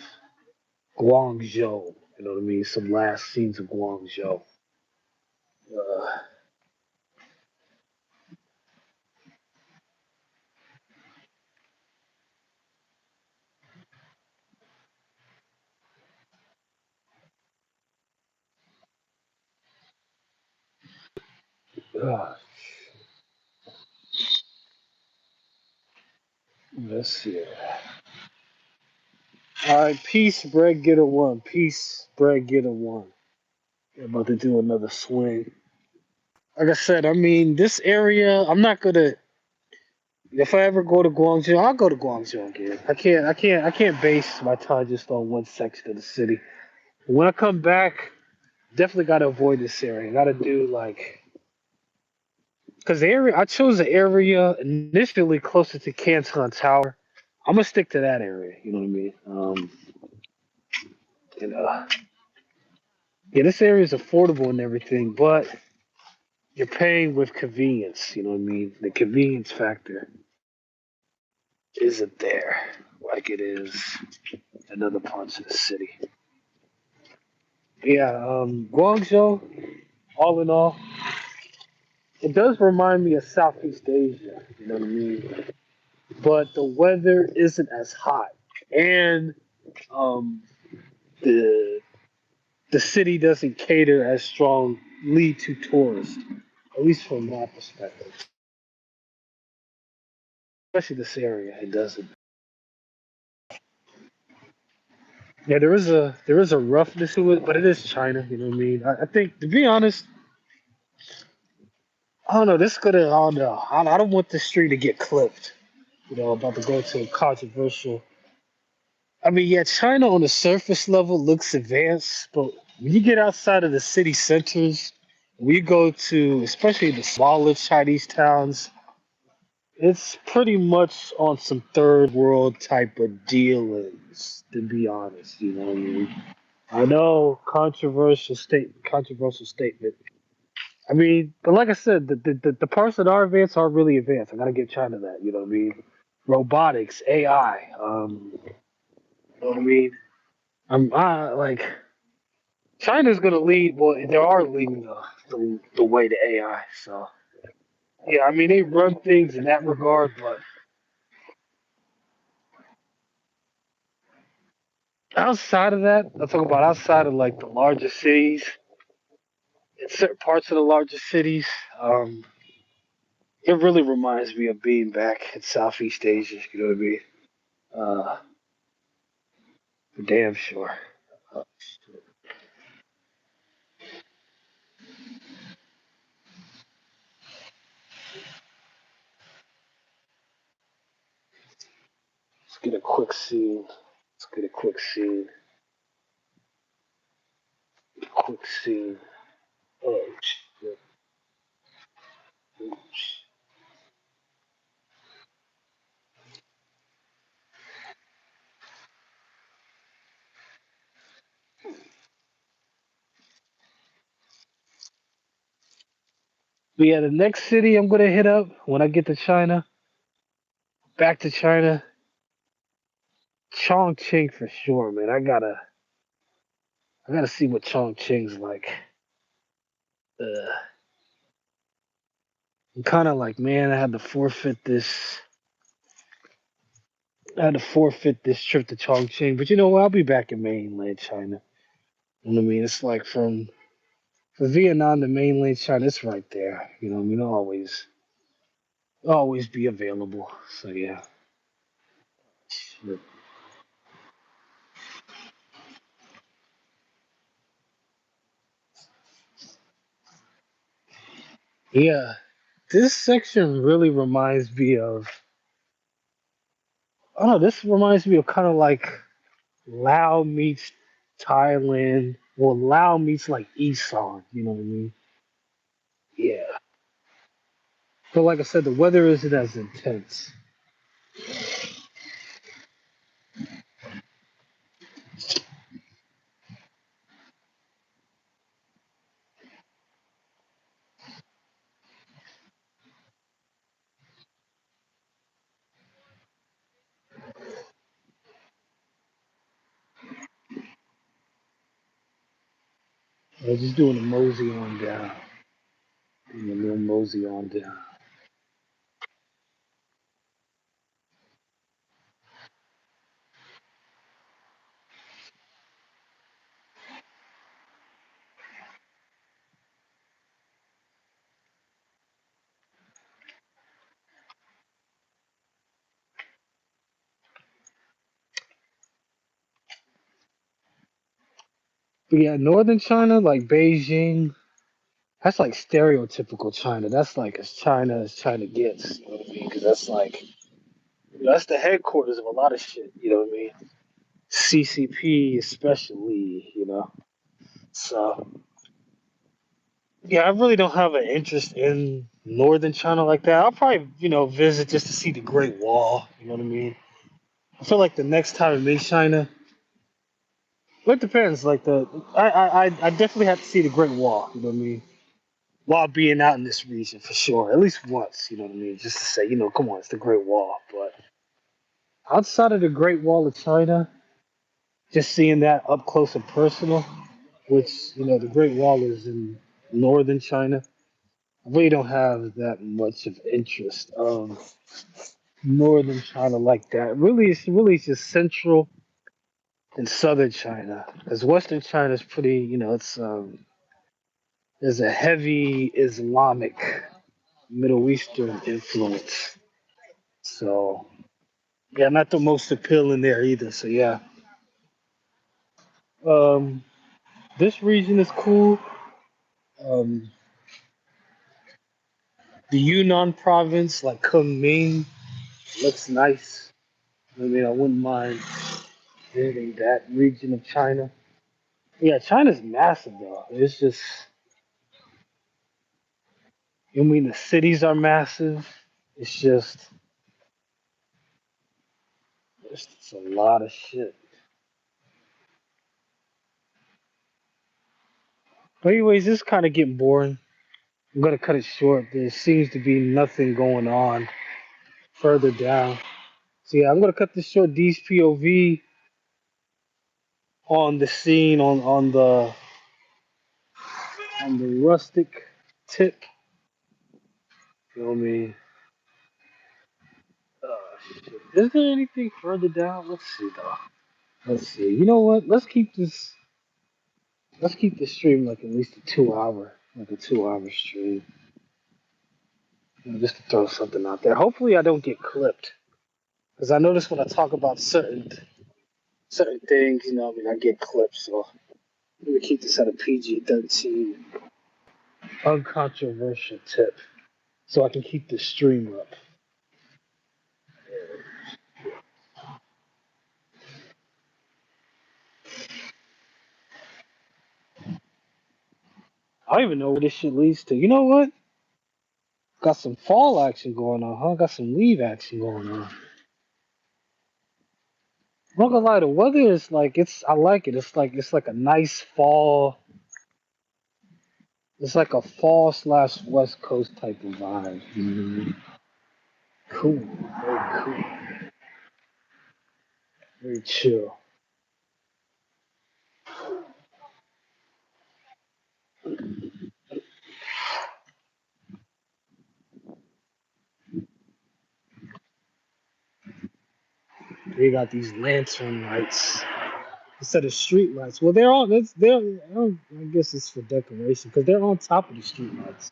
Guangzhou. You know what I mean? Some last scenes of Guangzhou. Uh, uh, let's see. All right, peace, Brad. Get a one. Peace, Brad. Get a one. We're about to do another swing. Like I said, I mean, this area. I'm not gonna. If I ever go to Guangzhou, I'll go to Guangzhou again. I can't base my time just on one section of the city. When I come back, Definitely got to avoid this area. Got to do like because the area I chose the area initially closer to Canton Tower. I'm gonna stick to that area. You know what I mean? And yeah, this area is affordable and everything, but you're paying with convenience. You know what I mean? The convenience factor isn't there like it is in other parts of the city. Yeah, Guangzhou, all in all, it does remind me of Southeast Asia. You know what I mean? But the weather isn't as hot, and um, the the city doesn't cater as strongly to tourists, at least from my perspective. Especially this area, it doesn't. Yeah, there is a roughness to it, but it is China. You know what I mean? I think, to be honest, I don't know. This could have. I don't know. I don't want this street to get clipped. You know, about to go to a controversial. I mean, yeah, China on the surface level looks advanced, but when you get outside of the city centers, we go to, especially the smaller Chinese towns, it's pretty much on some third world type of dealings, to be honest. You know what I mean? I know controversial statement. I mean, but like I said, the parts that are advanced are really advanced. I gotta give China that. You know what I mean? Robotics, AI. You know what I mean? I'm like China's gonna lead. Well, they are leading the way to AI. So yeah, I mean they run things in that regard, but outside of that, I'm talking about outside of like the larger cities, in certain parts of the larger cities, um, it really reminds me of being back in Southeast Asia. You know what I mean? Uh, for damn sure. Uh, let's get a quick scene. Let's get a quick scene. Quick scene. Oh shit. But yeah, the next city I'm gonna hit up when I get to China, back to China, Chongqing for sure, man. I gotta see what Chongqing's like. Uh, I'm kind of like, man, I had to forfeit this trip to Chongqing, but you know what? I'll be back in mainland China. You know what I mean? It's like from Vietnam to mainland China, it's right there. You know what I mean? I'll always be available. So yeah. Shit. Yeah. This section really reminds me of I don't know, this reminds me of kind of like Lao meets Thailand. Well, Lao meets like Isan, you know what I mean? Yeah. But like I said, the weather isn't as intense. I was just doing a mosey on down. Doing a little mosey on down. But yeah, northern China, like Beijing, that's like stereotypical China. That's like as China gets. You know what I mean? Because that's like that's the headquarters of a lot of shit. You know what I mean? CCP especially. You know. So. Yeah, I really don't have an interest in northern China like that. I'll probably, visit just to see the Great Wall. You know what I mean? I feel like the next time I'm in China, well, it depends. Like I definitely have to see the Great Wall. You know what I mean? While being out in this region for sure, at least once. You know what I mean? Just to say, come on, it's the Great Wall. But outside of the Great Wall of China, just seeing that up close and personal, which the Great Wall is in northern China. I really don't have that much of interest of northern China like that. Really, it's really just central and southern China. Because western China is pretty, it's there's a heavy Islamic Middle Eastern influence. So yeah, not the most appealing there either. So yeah, um, this region is cool. Um, the Yunnan province, like Kunming, looks nice. I mean, I wouldn't mind visiting that region of China. Yeah, China's massive though. It's just, I mean, the cities are massive. It's just, it's a lot of shit. But anyways, this is kind of getting boring. I'm gonna cut it short. There seems to be nothing going on further down. So yeah, I'm gonna cut this short. D's POV on the scene on the rustic tip. You know what I mean? Shit. Is there anything further down? Let's see though. Let's see. You know what? Let's keep this stream like at least a 2 hour, like a 2 hour stream. Just to throw something out there. Hopefully I don't get clipped. Because I notice when I talk about certain things, I mean I get clipped, so I'm gonna keep this at a PG-13 uncontroversial tip. So I can keep the stream up. I don't even know where this shit leads to. You know what? Got some fall action going on, huh? Got some leave action going on. I'm not gonna lie, the weather is like I like it. It's like a nice fall. It's like a fall slash West Coast type of vibe. Cool, very cool, very chill. They got these lantern lights instead of street lights. Well, they're all that's they're. I guess it's for decoration because they're on top of the street lights.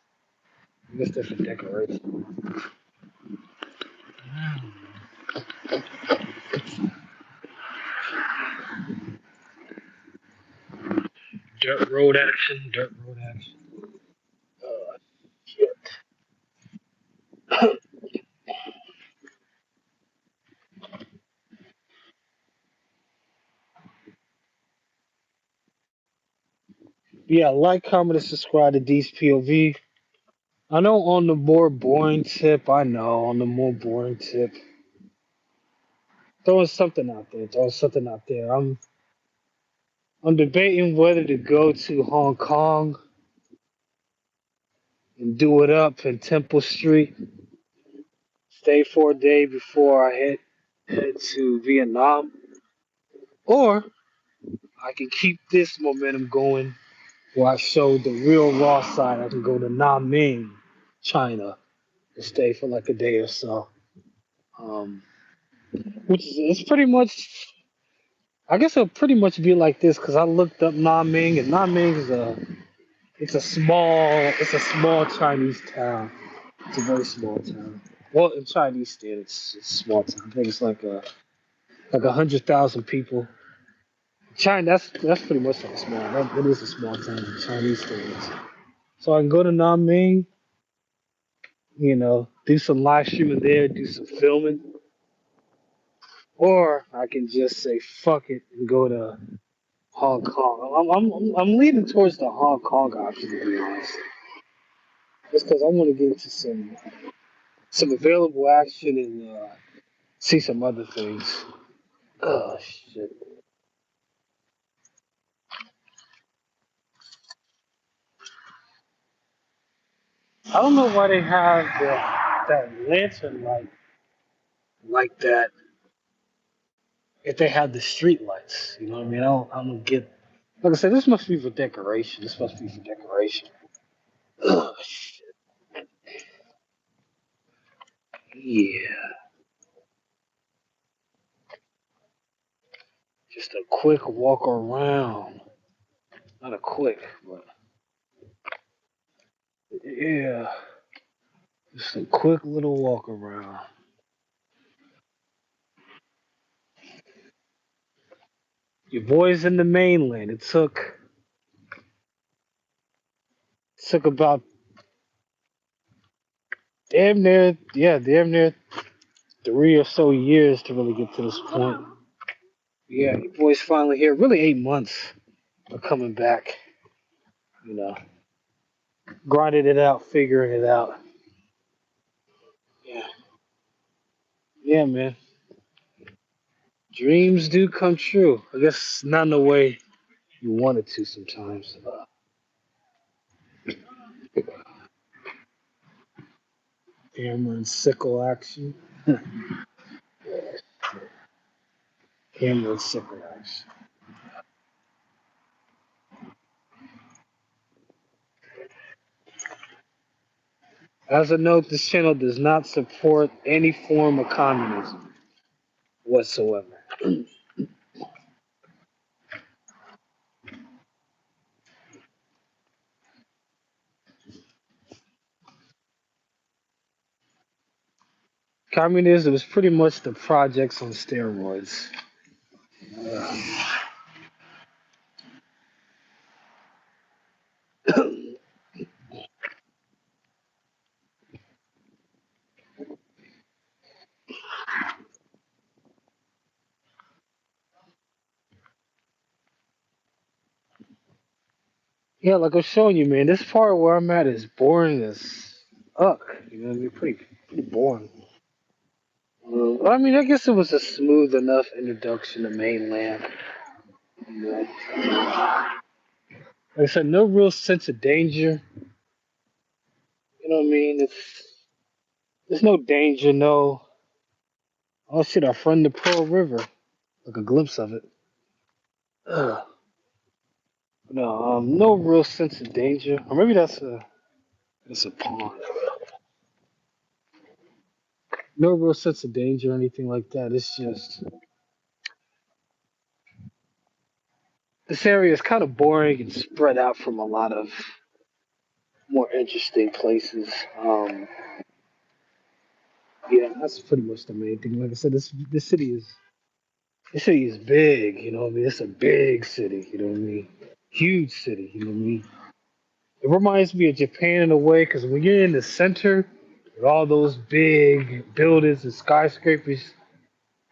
I guess they're for decoration. Dirt road action. Dirt road action. Shit. Yeah, like, comment, and subscribe to D's POV. I know on the more boring tip, I know on the more boring tip, throwing something out there, throwing something out there. I'm debating whether to go to Hong Kong and do it up in Temple Street, stay for a day before I head to Vietnam, or I can keep this momentum going where I show the real raw side. I can go to Nanning, China, and stay for like a day or so. Um, which is it's pretty much. I guess it'll pretty much be like this because I looked up Nanning, and Nanning is a small Chinese town. It's a very small town. Well, in Chinese standards, it's a small town. I think it's like 100,000 people. China, that's pretty much like small. It is a small town in Chinese standards. So I can go to Nanning, do some live streaming there, do some filming, or I can just say fuck it and go to Hong Kong. I'm leaning towards the Hong Kong option to be honest. Just because I want to get into some available action and see some other things. Oh shit! I don't know why they have that lantern light like that. If they have the street lights, you know what I mean? I don't get. Like I said, this must be for decoration. This must be for decoration. Oh shit! Yeah, just a quick walk around. Not a quick, but yeah, just a quick little walk around. Your boys in the mainland. It took about damn near 3 or so years to really get to this point. Yeah, your boys finally here. Really 8 months of coming back. You know, grinding it out, figuring it out. Yeah, yeah, man. Dreams do come true. I guess not in the way you wanted to sometimes. Hammer and sickle action. Hammer and sickle action. As a note, this channel does not support any form of communism whatsoever. Communism is pretty much the projects on steroids. Yeah, like I'm showing you, man, this part where I'm at is boring as fuck. You know what I mean? Pretty boring. I mean, I guess it was a smooth enough introduction to mainland. You know? Like I said, no real sense of danger. You know what I mean? There's no danger, no. Oh shit, our friend the Pearl River. Like a glimpse of it. Ugh. No, no real sense of danger. Or maybe that's a pond. No real sense of danger or anything like that. It's just this area is kind of boring and spread out from a lot of more interesting places. Yeah, that's pretty much the main thing. Like I said, this city is big. You know what I mean? It's a big city. You know what I mean? Huge city. You know what I mean? It reminds me of Japan in a way because when you're in the center with all those big buildings and skyscrapers,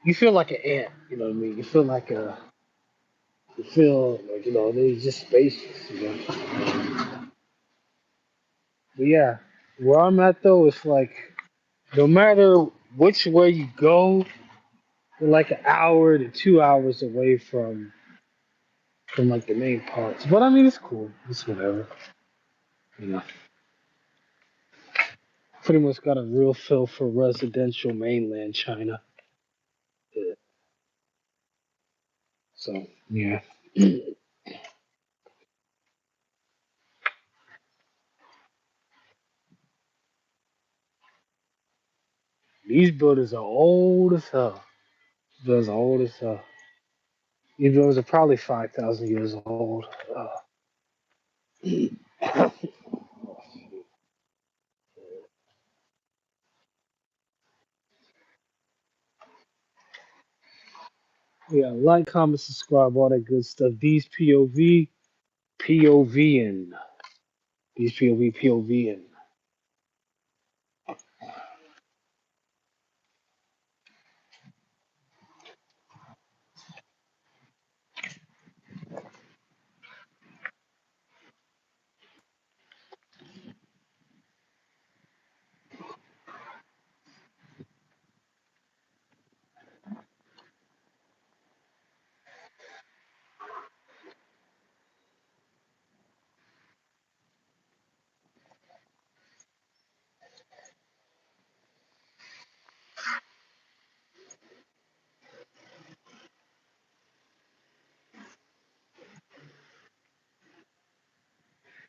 you feel like an ant. You know what I mean? You feel like they're just spacious. You know. But yeah, where I'm at though, it's like no matter which way you go, you're like an hour to 2 hours away from like the main parts. But I mean, it's cool. It's whatever. You know, pretty much got a real feel for residential mainland China. Yeah. So yeah, these buildings are old as hell. Those are old as hell. These buildings are probably 5,000 years old. Yeah, like, comment, subscribe, all that good stuff. These POV, POVing. These POV, POVing.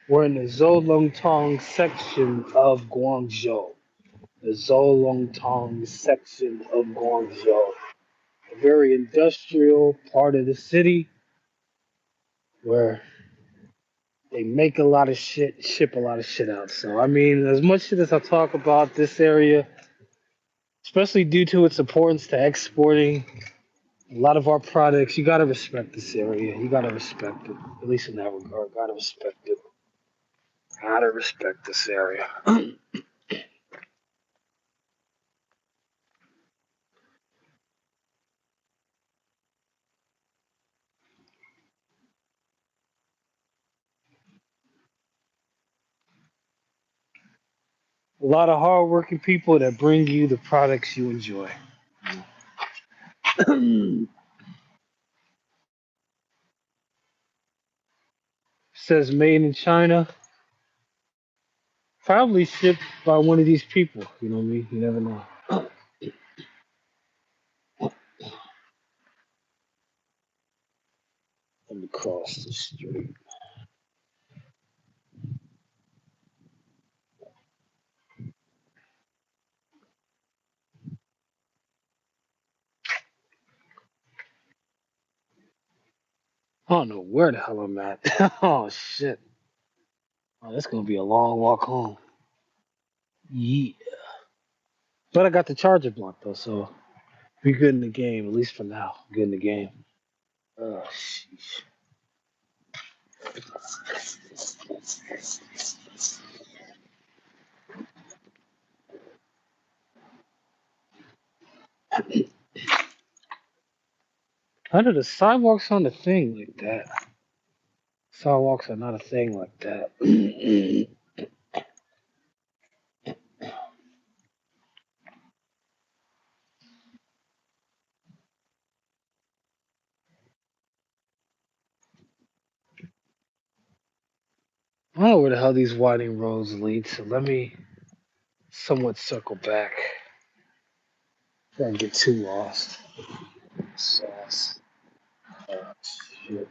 We're in the Zolongtong section of Guangzhou. The Zolongtong section of Guangzhou. A very industrial part of the city where they make a lot of shit, ship a lot of shit out. So, I mean, as much shit as I talk about this area, especially due to its importance to exporting a lot of our products, you gotta respect this area. You gotta respect it, at least in that regard. Gotta respect it. Gotta respect this area. A lot of hardworking people that bring you the products you enjoy. Says made in China, probably shipped by one of these people. You know what I mean? You never know. Let me cross the street. I don't know where the hell I'm at. Oh shit. Oh, that's gonna be a long walk home. Yeah. But I got the charger block though, so we good in the game, at least for now. Good in the game. Oh sheesh. How do the sidewalks on the thing like that? Sidewalks are not a thing like that. I don't know where the hell these winding roads lead, so let me somewhat circle back. Don't get too lost. Sauce. Oh, shit.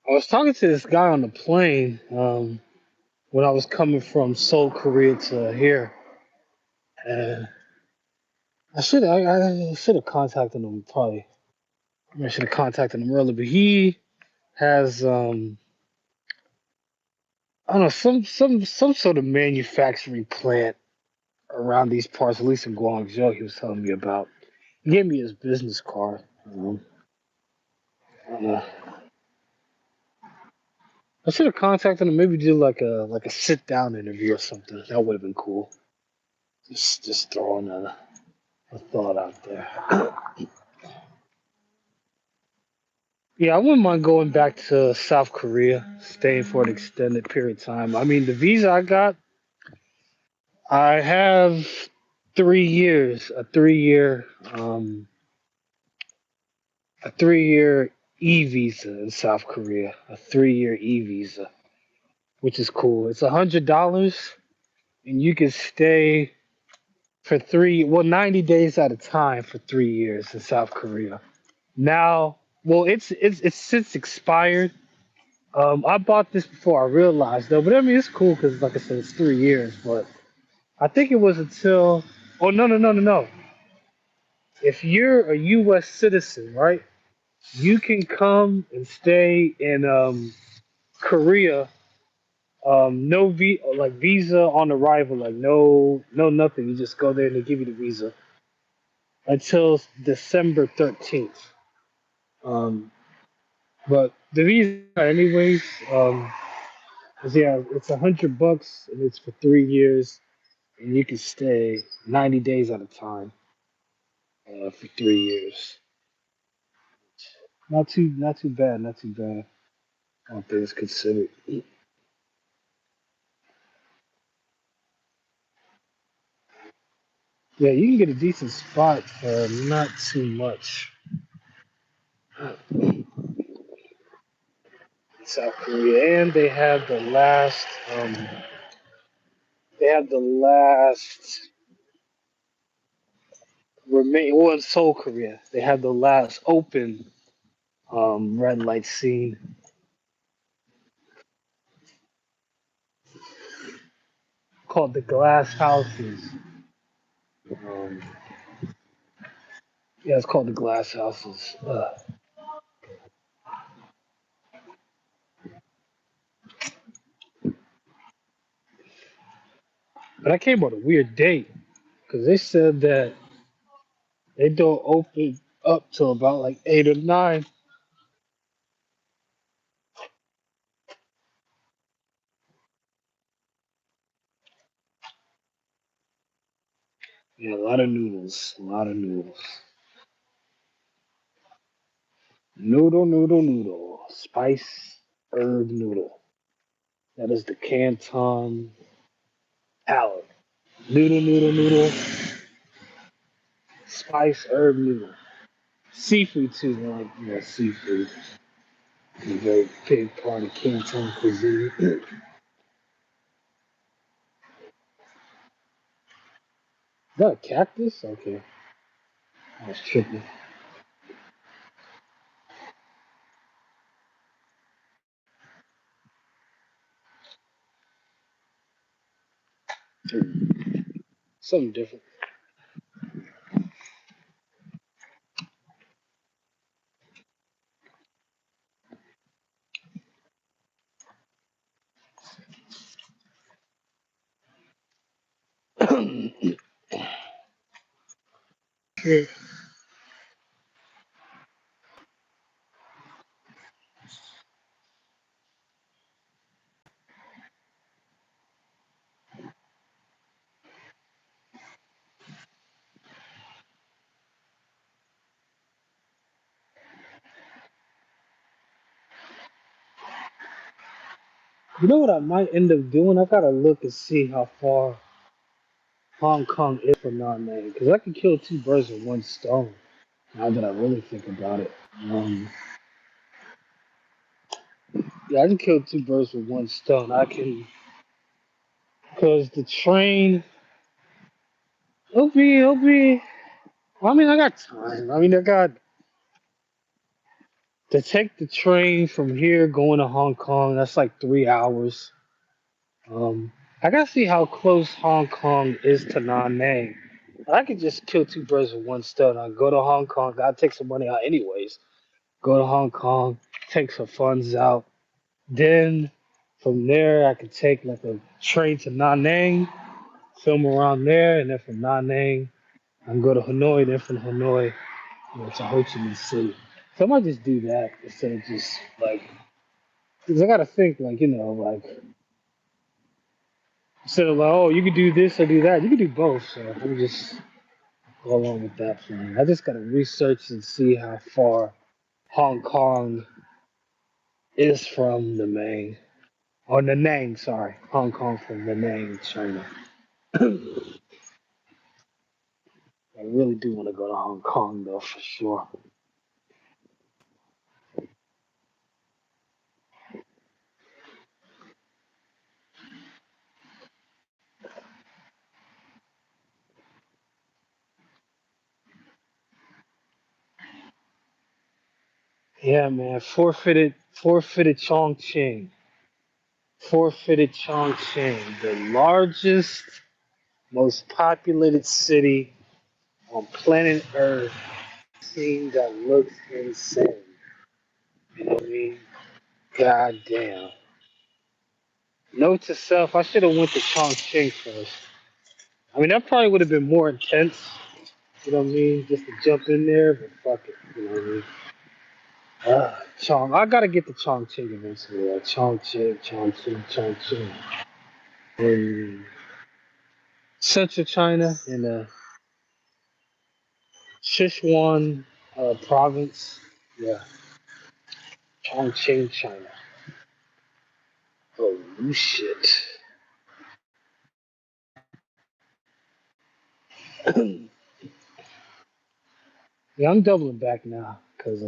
I was talking to this guy on the plane when I was coming from Seoul, Korea to here, and I should have contacted him probably. I should have contacted him earlier, but he has I don't know some sort of manufacturing plant around these parts, at least in Guangzhou. He was telling me about. He gave me his business card. Uh, I should have contacted him. Maybe do like a sit down interview or something. That would have been cool. Just throwing a thought out there. Yeah, I wouldn't mind going back to South Korea, staying for an extended period of time. I mean, the visa I got, I have 3 years, um, a 3 year E visa in South Korea, a 3 year E visa, which is cool. It's $100, and you can stay for 90 days at a time for 3 years in South Korea. Now, well, it's since expired. I bought this before I realized though, but I mean it's cool because like I said, it's 3 years. But I think it was until oh no. If you're a U.S. citizen, right, you can come and stay in Korea. No like visa on arrival, like no nothing. You just go there and they give you the visa until December 13th. Um, but the visa, anyways. 'Cause, yeah, it's $100 and it's for 3 years, and you can stay 90 days at a time for 3 years. Not too bad, not too bad. All things considered. Yeah, you can get a decent spot for not too much. South Korea, and um, they have the last remain. Well, in Seoul, Korea, they have the last open red light scene called the Glass Houses. Um, yeah, it's called the Glass Houses. But I came on a weird date because they said that they don't open up till about like 8 or 9. Yeah, a lot of noodles, a lot of noodles. Noodle, spice herb noodle. That is the Canton palette. Noodle, spice herb noodle. Seafood too, like yeah, seafood. A very big part of Canton cuisine. Is that a cactus? Okay, I was tripping. Something different. Yeah. You know what I might end up doing? I gotta look and see how far Hong Kong is from Nanyang, because I could kill two birds with one stone. Now that I really think about it, yeah, I can kill two birds with one stone. I can, because the train, it'll be. I mean, I got time. I mean, I got to take the train from here going to Hong Kong. That's like 3 hours. Um, I gotta see how close Hong Kong is to Nanyang. I could just kill two birds with one stone. I go to Hong Kong. Gotta take some money out anyways. Go to Hong Kong, take some funds out. Then from there, I could take like a train to Nanyang, film around there, and then from Nanyang, I can go to Hanoi. Then from Hanoi, to Ho Chi Minh City. So I might just do that instead of just like, because I gotta think like like instead of like, oh, you could do this or do that. You could do both. So let me just go along with that plan. I just gotta research and see how far Hong Kong is from the main. Or Da Nang, sorry. Hong Kong from Da Nang, China. I really do want to go to Hong Kong though, for sure. Yeah, man. Forfeited Chongqing. Forfeited Chongqing, the largest, most populated city on planet Earth. Scene that looks insane. You know what I mean? God damn. Note to self, I should have went to Chongqing first. I mean, that probably would have been more intense. You know what I mean? Just to jump in there, but fuck it. You know what I mean? Chong. I gotta get the Chongqing eventually. Chongqing, Chongqing, Chongqing. In central China, in the Sichuan province. Yeah, Chongqing, China. Oh shit. Yeah, I'm doubling back now because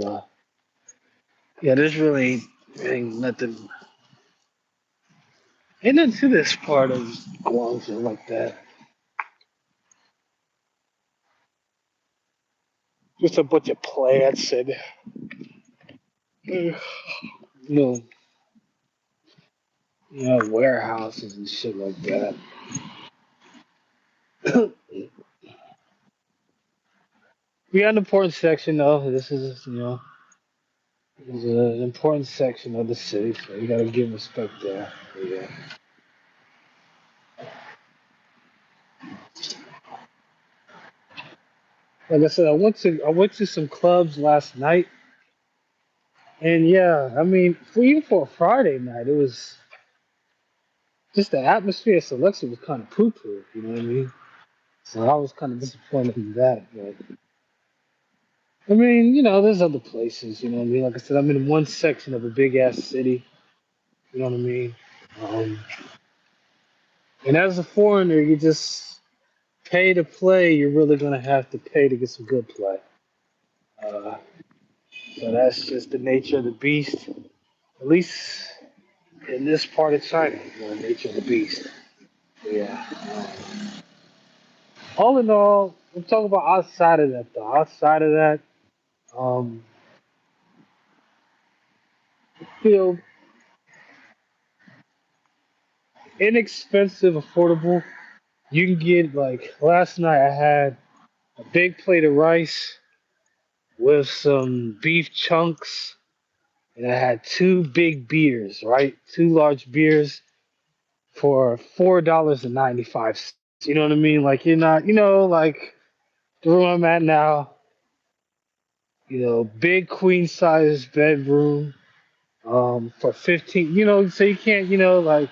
yeah, there's really ain't nothing, ain't nothing to this part of Guangzhou like that. Just a bunch of plants and no, warehouses and shit like that. We got an important section though. This is is an important section of the city, so you gotta give respect there. Yeah. Like I said, I went to some clubs last night, and yeah, I mean, even for a Friday night, it was just the atmosphere selection was kind of poo poo. You know what I mean? So I was kind of disappointed in that. But I mean, there's other places. You know what I mean? Like I said, I'm in one section of a big ass city. You know what I mean? Um, and as a foreigner, you just pay to play. You're really gonna have to pay to get some good play. Uh, so that's just the nature of the beast. At least in this part of China, the nature of the beast. Yeah. All in all, I'm talking about outside of that though. Outside of that, um, you know, inexpensive, affordable. You can get like last night I had a big plate of rice with some beef chunks, and I had two big beers, right? Two large beers for $4.95. You know what I mean? Like you're not, like the room I'm at now. Big queen size bedroom. For 15. So you can't, like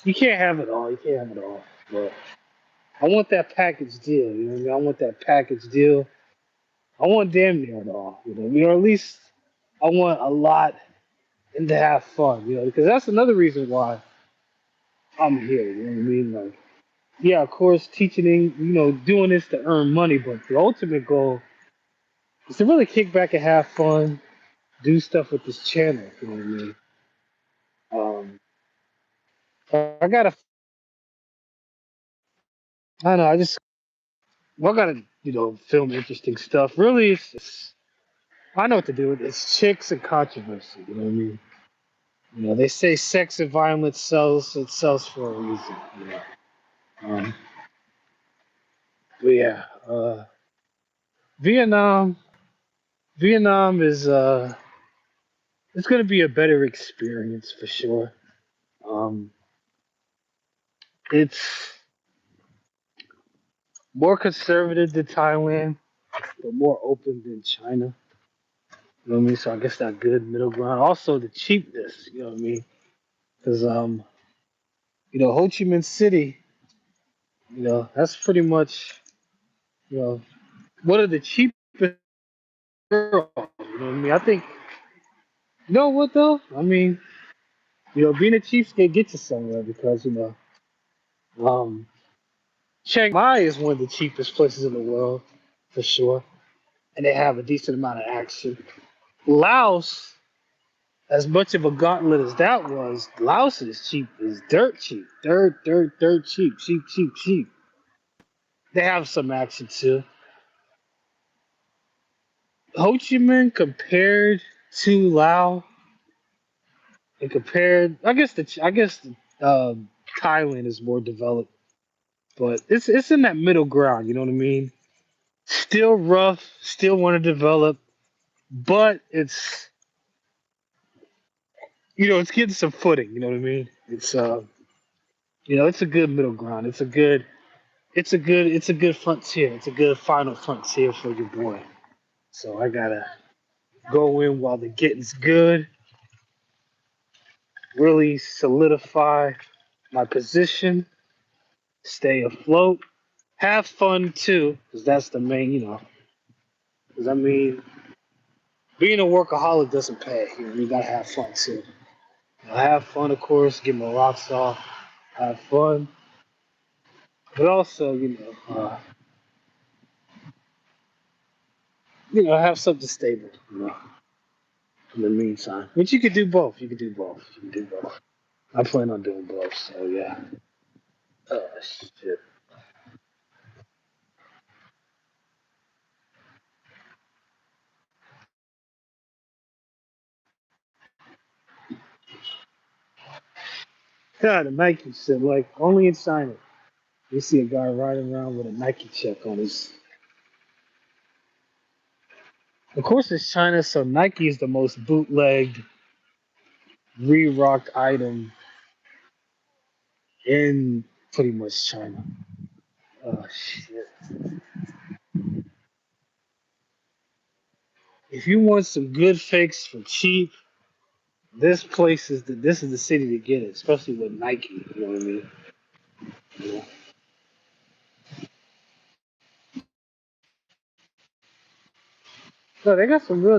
you can't have it all. You can't have it all. But I want that package deal. You know what I mean? I want that package deal. I want damn near it all. Or at least I want a lot and to have fun. Because that's another reason why I'm here. You know what I mean? Like, yeah, of course, teaching, doing this to earn money, but the ultimate goal is to really kick back and have fun, do stuff with this channel. You know what I mean? I gotta, I don't know, I gotta, film interesting stuff. Really, I know what to do. It's chicks and controversy. You know what I mean? They say sex and violence sells. It sells for a reason. Um, but yeah, Vietnam. Vietnam is it's gonna be a better experience for sure. Um, it's more conservative than Thailand, but more open than China. You know what I mean? So I guess that good middle ground. Also the cheapness. You know what I mean? Because Ho Chi Minh City. That's pretty much one of the cheapest world. You know what I mean? I think. You know what though? I mean, being a cheapskate gets you somewhere because um, Chiang Mai is one of the cheapest places in the world for sure, and they have a decent amount of action. Laos, as much of a gauntlet as that was, Laos is cheap, is dirt cheap, dirt cheap, cheap. They have some action too. Ho Chi Minh compared to Laos and compared, Thailand is more developed, but it's in that middle ground. You know what I mean? Still rough, still want to develop, but it's getting some footing. You know what I mean? It's a good middle ground. It's a good frontier. It's a good final frontier for your boy. So I gotta Go in while the getting's good, really solidify my position, stay afloat, have fun too, because that's the main, because I mean, being a workaholic doesn't pay. You gotta have fun too. Have fun, of course, get my rocks off, have fun, but also, have something stable, in the meantime. But you could do both. You could do both. You can do both. I plan on doing both, so yeah. Oh shit. God, a Nike shit. Like only in China, you see a guy riding around with a Nike check on his. Of course, it's China, so Nike is the most bootlegged, re-rocked item in pretty much China. Oh shit. If you want some good fakes for cheap, this is the city to get it, especially with Nike. You know what I mean? Yeah. No, they got some real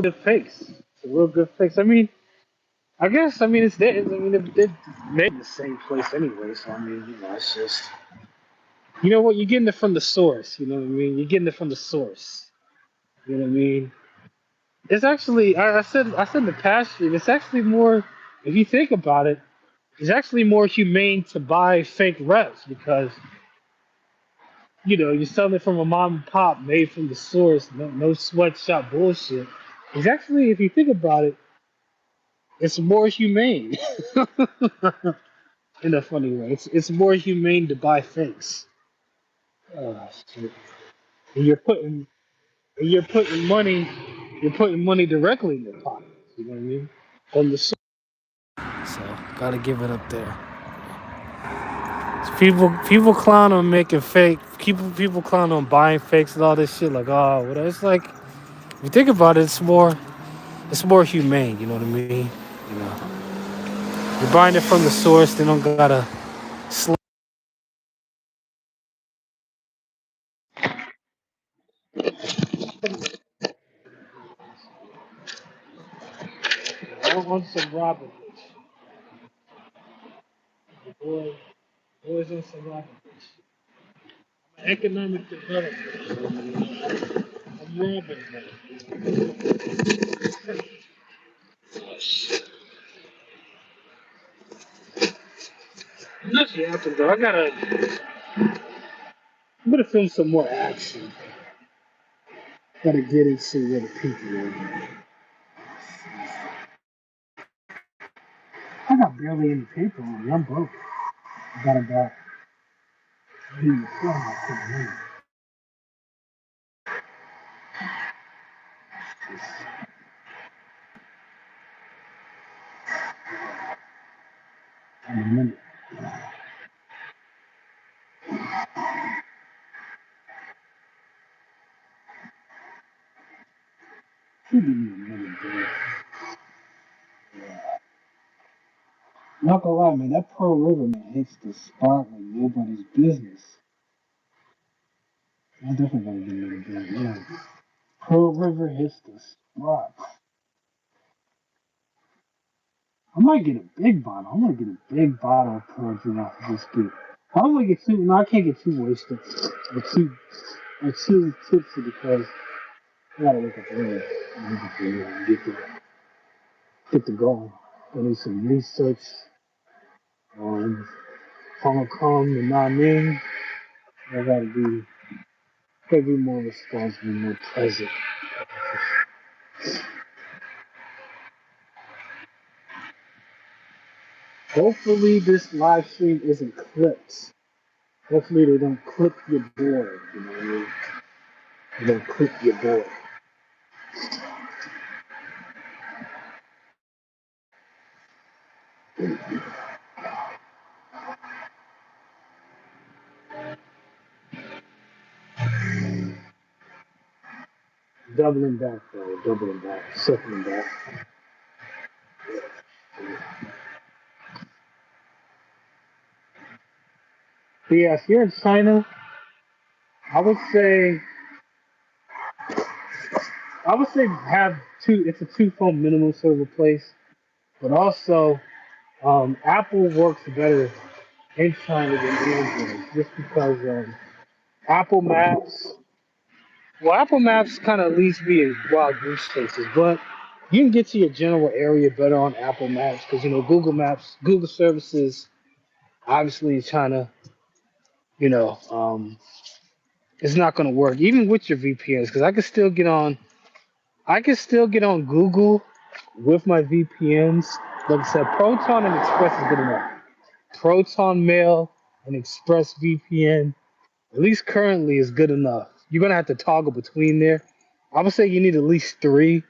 good fakes. Some real good fakes. I mean, it's there. They're made in the same place anyway. So I mean, it's just what you're getting it from the source. You know what I mean? You're getting it from the source. You know what I mean? It's actually, I said in the past, it's actually more. If you think about it, it's actually more humane to buy fake reps because you're selling it from a mom and pop, made from the source, no sweatshop bullshit. It's actually, if you think about it, it's more humane in a funny way. It's more humane to buy fakes. Shit. And you're putting money directly in your pockets. You know what I mean? On the source. So gotta give it up there. People clown on making fake. People clown on buying fakes and all this shit. Like, oh, whatever. It's like if you think about it, it's more humane. You know what I mean? You know, you're buying it from the source. They don't gotta. Sl- I want some Robin. Boy, boys on some Robin. Economic development. I'm Robin, man. Nothing happened though. I'm gonna film some more action. Gotta get into where the people are. I got barely any paper on me. I'm broke. I got about being the film I couldn't in a minute. Give me a minute, bro. Not gonna lie, man, that Pearl River man hits the spot like nobody's business. I definitely gotta get another beer. Yeah. Pearl River hits the spot. I might get a big bottle. I'm gonna get a big bottle of Pearl River off of this beer. I don't want to get too. No, I can't get too wasted or too tipsy because I gotta wake up early. I need to get the going. I need some research on Hong Kong and Nanning. I gotta be more responsible, more present. Hopefully this live stream isn't clipped. Hopefully they don't clip your board. You know what I mean? They don't clip your board. doubling back though, doubling back, circling back. But yeah, if you're in China, I would say I would say have two. It's a two phone minimum sort of a place, but also Apple works better in China than Android, just because Apple Maps. Well, Apple Maps kind of leads me in wild goose chases, but you can get to your general area better on Apple Maps because Google Maps, Google services, obviously China, you know, it's not going to work even with your VPNs because I can still get on Google with my VPNs. Like I said, Proton and Express is good enough. Proton Mail and Express VPN, at least currently, is good enough. You're gonna have to toggle between there. I would say you need at least three.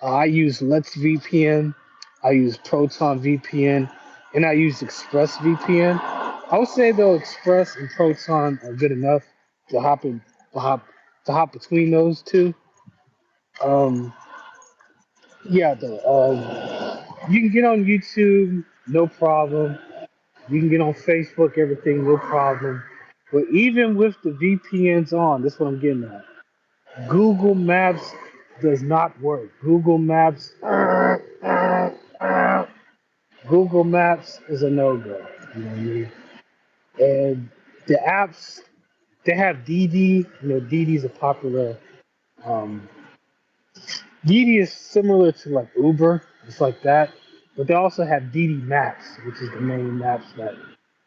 I use Let's VPN, I use Proton VPN, and I use Express VPN. I would say though Express and Proton are good enough to to hop between those two. Um, yeah, though. You can get on YouTube, no problem. You can get on Facebook, everything, no problem. But even with the VPNs on, this is what I'm getting at. Google Maps does not work. Google Maps is a no-go. You know what I mean? And the apps, they have DD. DD is a popular. Um, DD is similar to like Uber. It's like that. But they also have DD Maps, which is the main maps that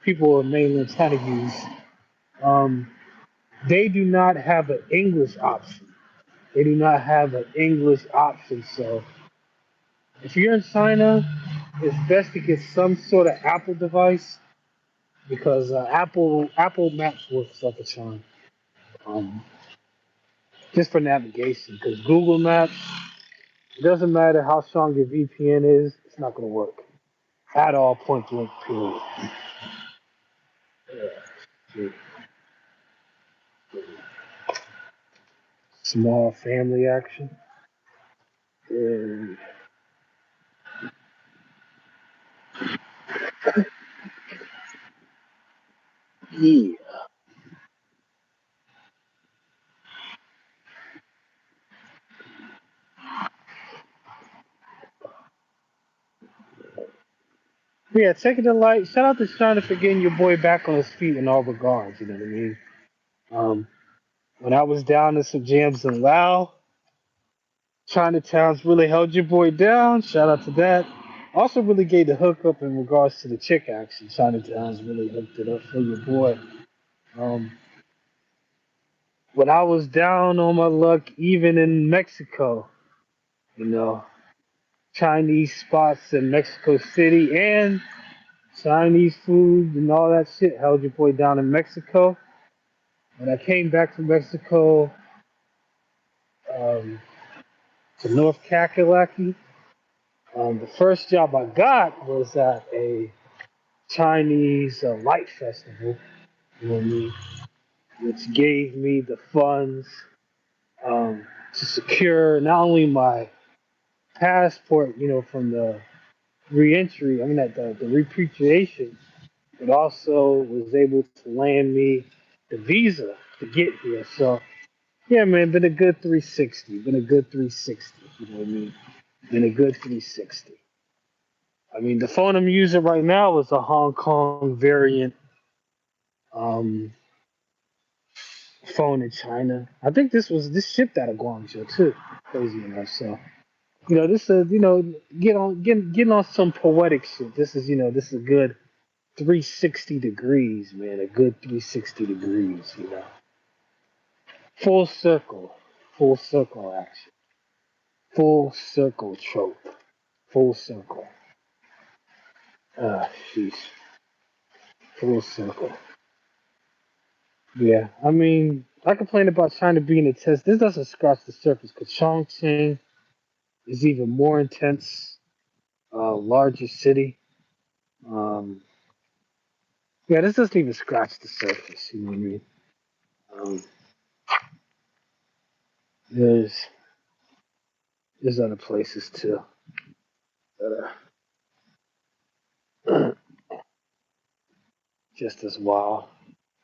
people are mainly trying to use. Um, they do not have an English option. They do not have an English option. So if you're in China, it's best to get some sort of Apple device because Apple Maps works like a charm. Um, just for navigation. Because Google Maps, it doesn't matter how strong your VPN is, it's not going to work at all. Point blank. Period. Yeah. Small family action. And yeah. But yeah, taking the light. Shout out to China for getting your boy back on his feet in all regards. You know what I mean? Um, when I was down in some jams in Laos, Chinatown's really held your boy down. Shout out to that. Also, really gave the hookup in regards to the chick action. Chinatown's really hooked it up for your boy. Um, when I was down on my luck, even in Mexico, you know, Chinese spots in Mexico City and Chinese food and all that shit held your boy down in Mexico. When I came back from Mexico um, to North Kakalaki, the first job I got was at a Chinese light festival, you know what I mean, which gave me the funds to secure not only my passport, from the reentry, I mean, at the repatriation, but also was able to land me the visa to get here. So, yeah, man, been a good 360. Been a good 360. You know what I mean? Been a good 360. I mean, the phone I'm using right now is a Hong Kong variant um, phone in China. I think this shipped out of Guangzhou too. Crazy enough. So, this is getting on some poetic shit. This is a good 360 degrees, man. A good 360 degrees. Full circle, full circle action, full circle trope, full circle. Sheesh, full circle. Yeah, I mean, I complain about China being a test. This doesn't scratch the surface because Chongqing is even more intense, larger city. Um, yeah, this doesn't even scratch the surface. You know what I mean? Um, there's There's other places too that are just as wild.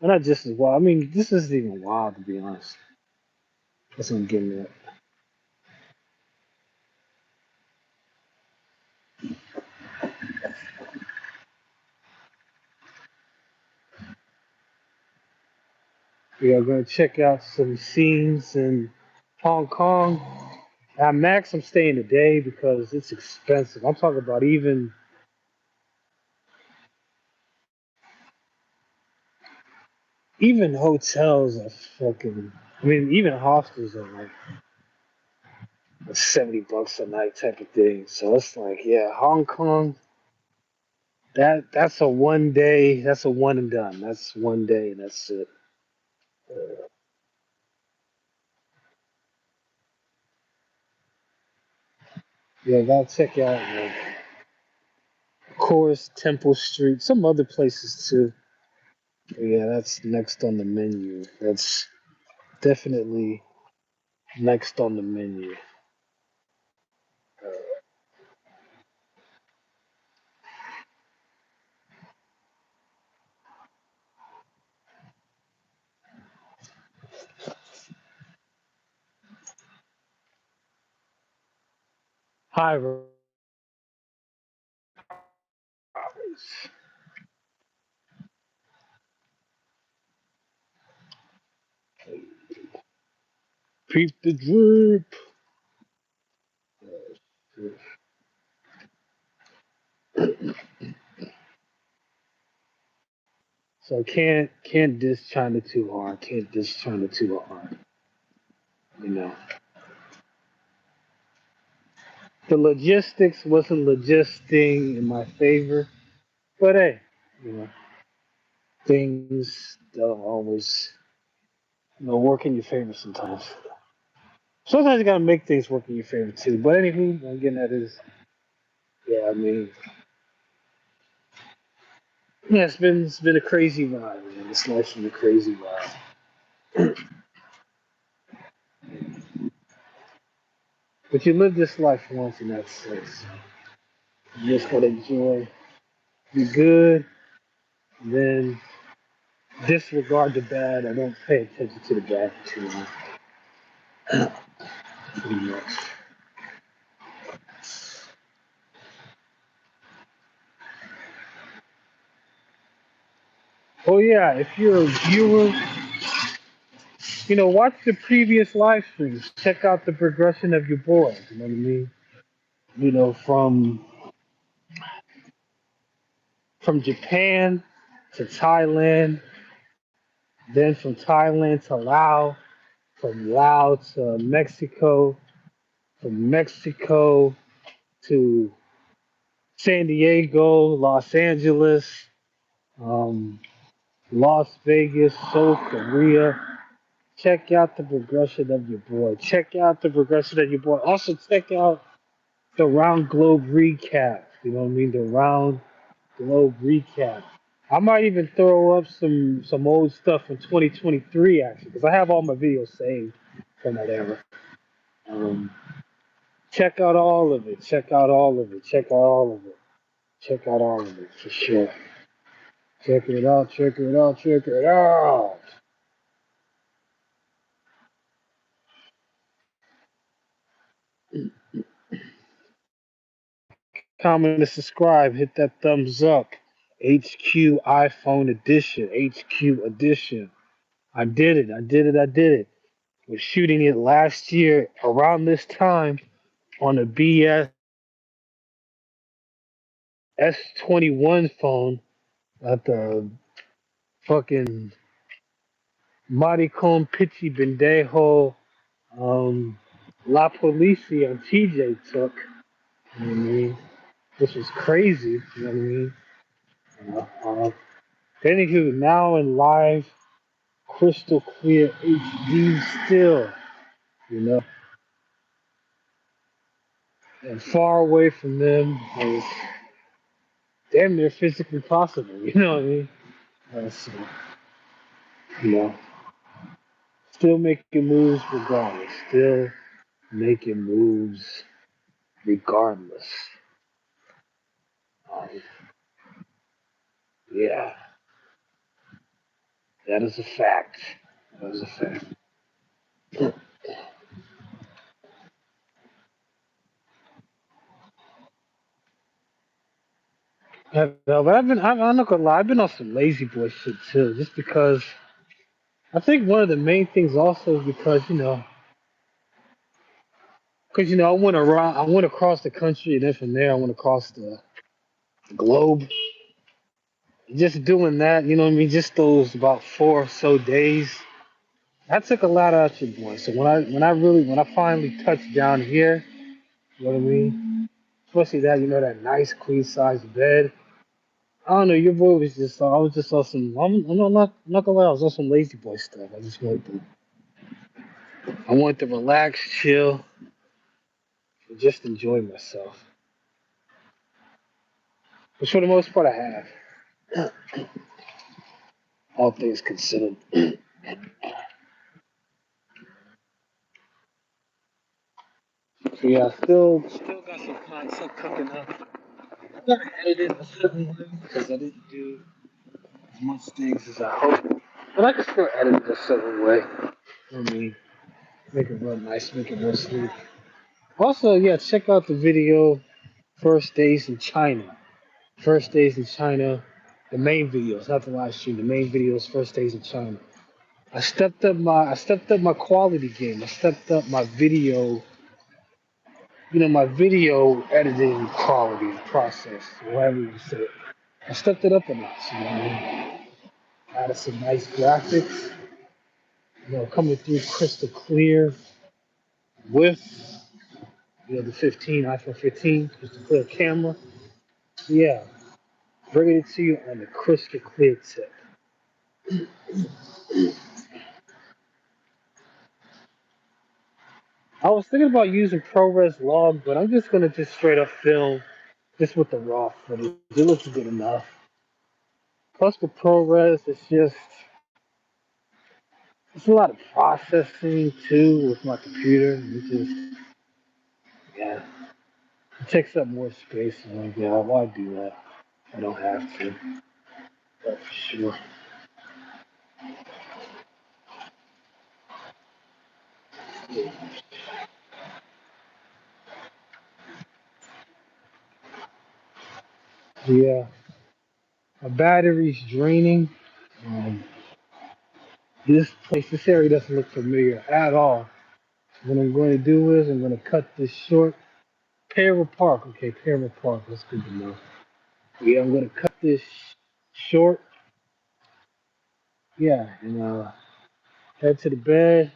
Well, not just as wild. I mean, this isn't even wild to be honest. That's what I'm getting at. We are going to check out some scenes in Hong Kong. At max, I'm staying a day because it's expensive. I'm talking about even hotels are fucking. I mean, even hostels are like $70 a night type of thing. So it's like, yeah, Hong Kong. That's a 1 day. That's a one and done. That's 1 day and that's it. Yeah, gotta check out, of course, Temple Street, some other places too. Yeah, that's next on the menu. That's definitely next on the menu. Hi, Robbins. Peep the drip. So can't diss China too hard. Can't diss China too hard. You know, the logistics wasn't logisting in my favor, but hey, you know, things don't always work in your favor sometimes. Sometimes you gotta make things work in your favor too. But anywho, again, that is yeah. I mean, yeah, it's been a crazy ride, man. This life's been a crazy ride. But you live this life once, and that's it. You just gotta enjoy, be good, and then disregard the bad. I don't pay attention to the bad too much, pretty much. Oh yeah, if you're a viewer, watch the previous live streams. Check out the progression of your boy. You know what I mean? From Japan to Thailand, then from Thailand to Laos, from Laos to Mexico, from Mexico to San Diego, Los Angeles, um, Las Vegas, Seoul, Korea. Check out the progression of your boy. Check out the progression of your boy. Also, check out the Round Globe recap. You know what I mean? The Round Globe recap. I might even throw up some old stuff from 2023 actually, because I have all my videos saved from that era. Um, check out all of it. Check out all of it. Check out all of it. Check out all of it for sure. Check it out. Check it out. Check it out. Comment and subscribe. Hit that thumbs up. HQ iPhone edition. HQ edition. I did it. I did it. I did it. Was shooting it last year around this time on a BS S21 phone at the fucking Maricon Pichi Bendejo La Policia on TJ took. You know what I mean? Which was crazy. You know what I mean? Anywho, now in live, crystal clear HD still, you know, and far away from them is damn near physically possible. You know what I mean? So, you know, still making moves regardless. Still making moves regardless. Um, yeah, that is a fact. That is a fact. No, but I'm not gonna lie, I've been on some lazy boy shit too, just because I think one of the main things also is because I went around, I went across the country, and then from there I went across the globe. Just doing that, you know what I mean? Just those about 4 or so days, that took a lot out your boy. So when I finally touched down here, you know what I mean? Especially that, that nice queen size bed. I don't know, your boy was just, I was just on some, I'm not gonna lie, I was on some lazy boy stuff. I wanted to relax, chill, and just enjoy myself. Which for the most part I have, all things considered. So yeah, still got some content cooking up. I gotta edit it a certain way because I didn't do as much things as I hoped. But I can still edit it a certain way. I mean, make it real nice, make it real sleek. Also, yeah, check out the video First Days in China. First Days in China, the main videos, not the live stream, the main videos, First Days in China. I stepped up my quality game. I stepped up my video, my video editing quality process, whatever you say it. I stepped it up a notch, you know what I mean? Added some nice graphics, coming through crystal clear with, the iPhone 15, crystal clear camera. Yeah, bringing it to you on the crystal clear tip. I was thinking about using ProRes log, but I'm just gonna just straight up film just with the raw footage. It looks good enough. Plus with ProRes, it's a lot of processing too with my computer. Yeah, it takes up more space. And like, yeah, why do that? I don't have to. That's for sure. Yeah, my battery's draining. Um, this area doesn't look familiar at all. What I'm going to do is I'm going to cut this short. Parallel Park, okay, Parallel Park. That's good to know. Yeah, I'm going to cut this short. Yeah, and head to the bed.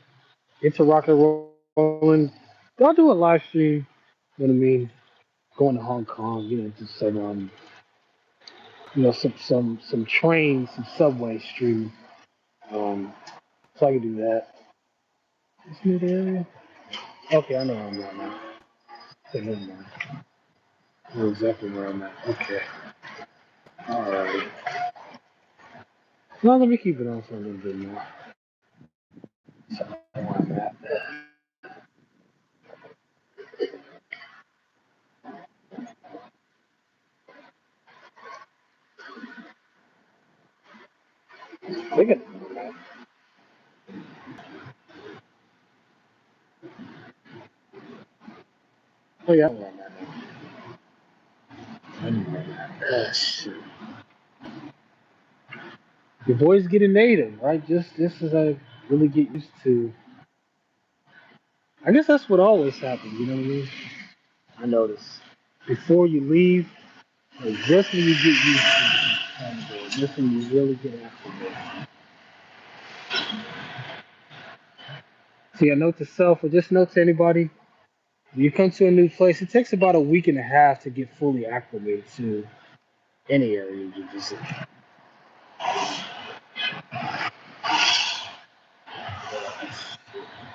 Get to rock and rolling. I'll do a live stream. You know what I mean? Going to Hong Kong. Just some trains, some subway streaming. Um, so I can do that. This new area? Okay, I know where I'm at now. Okay, never mind. I know exactly where I'm at. Okay. Alright. No, let me keep it on for a little bit more. So I know where I'm at. Look at. Oh yeah, I know where I'm at now. I know where I'm at. Shit. Your boy's getting native, right? Just as I really get used to. I guess that's what always happens. You know what I mean? I notice before you leave, or just when you get used to it, or just when you really get acclimated. See, I note to self, or just note to anybody, when you come to a new place, it takes about a week and a half to get fully acclimated to any area you visit.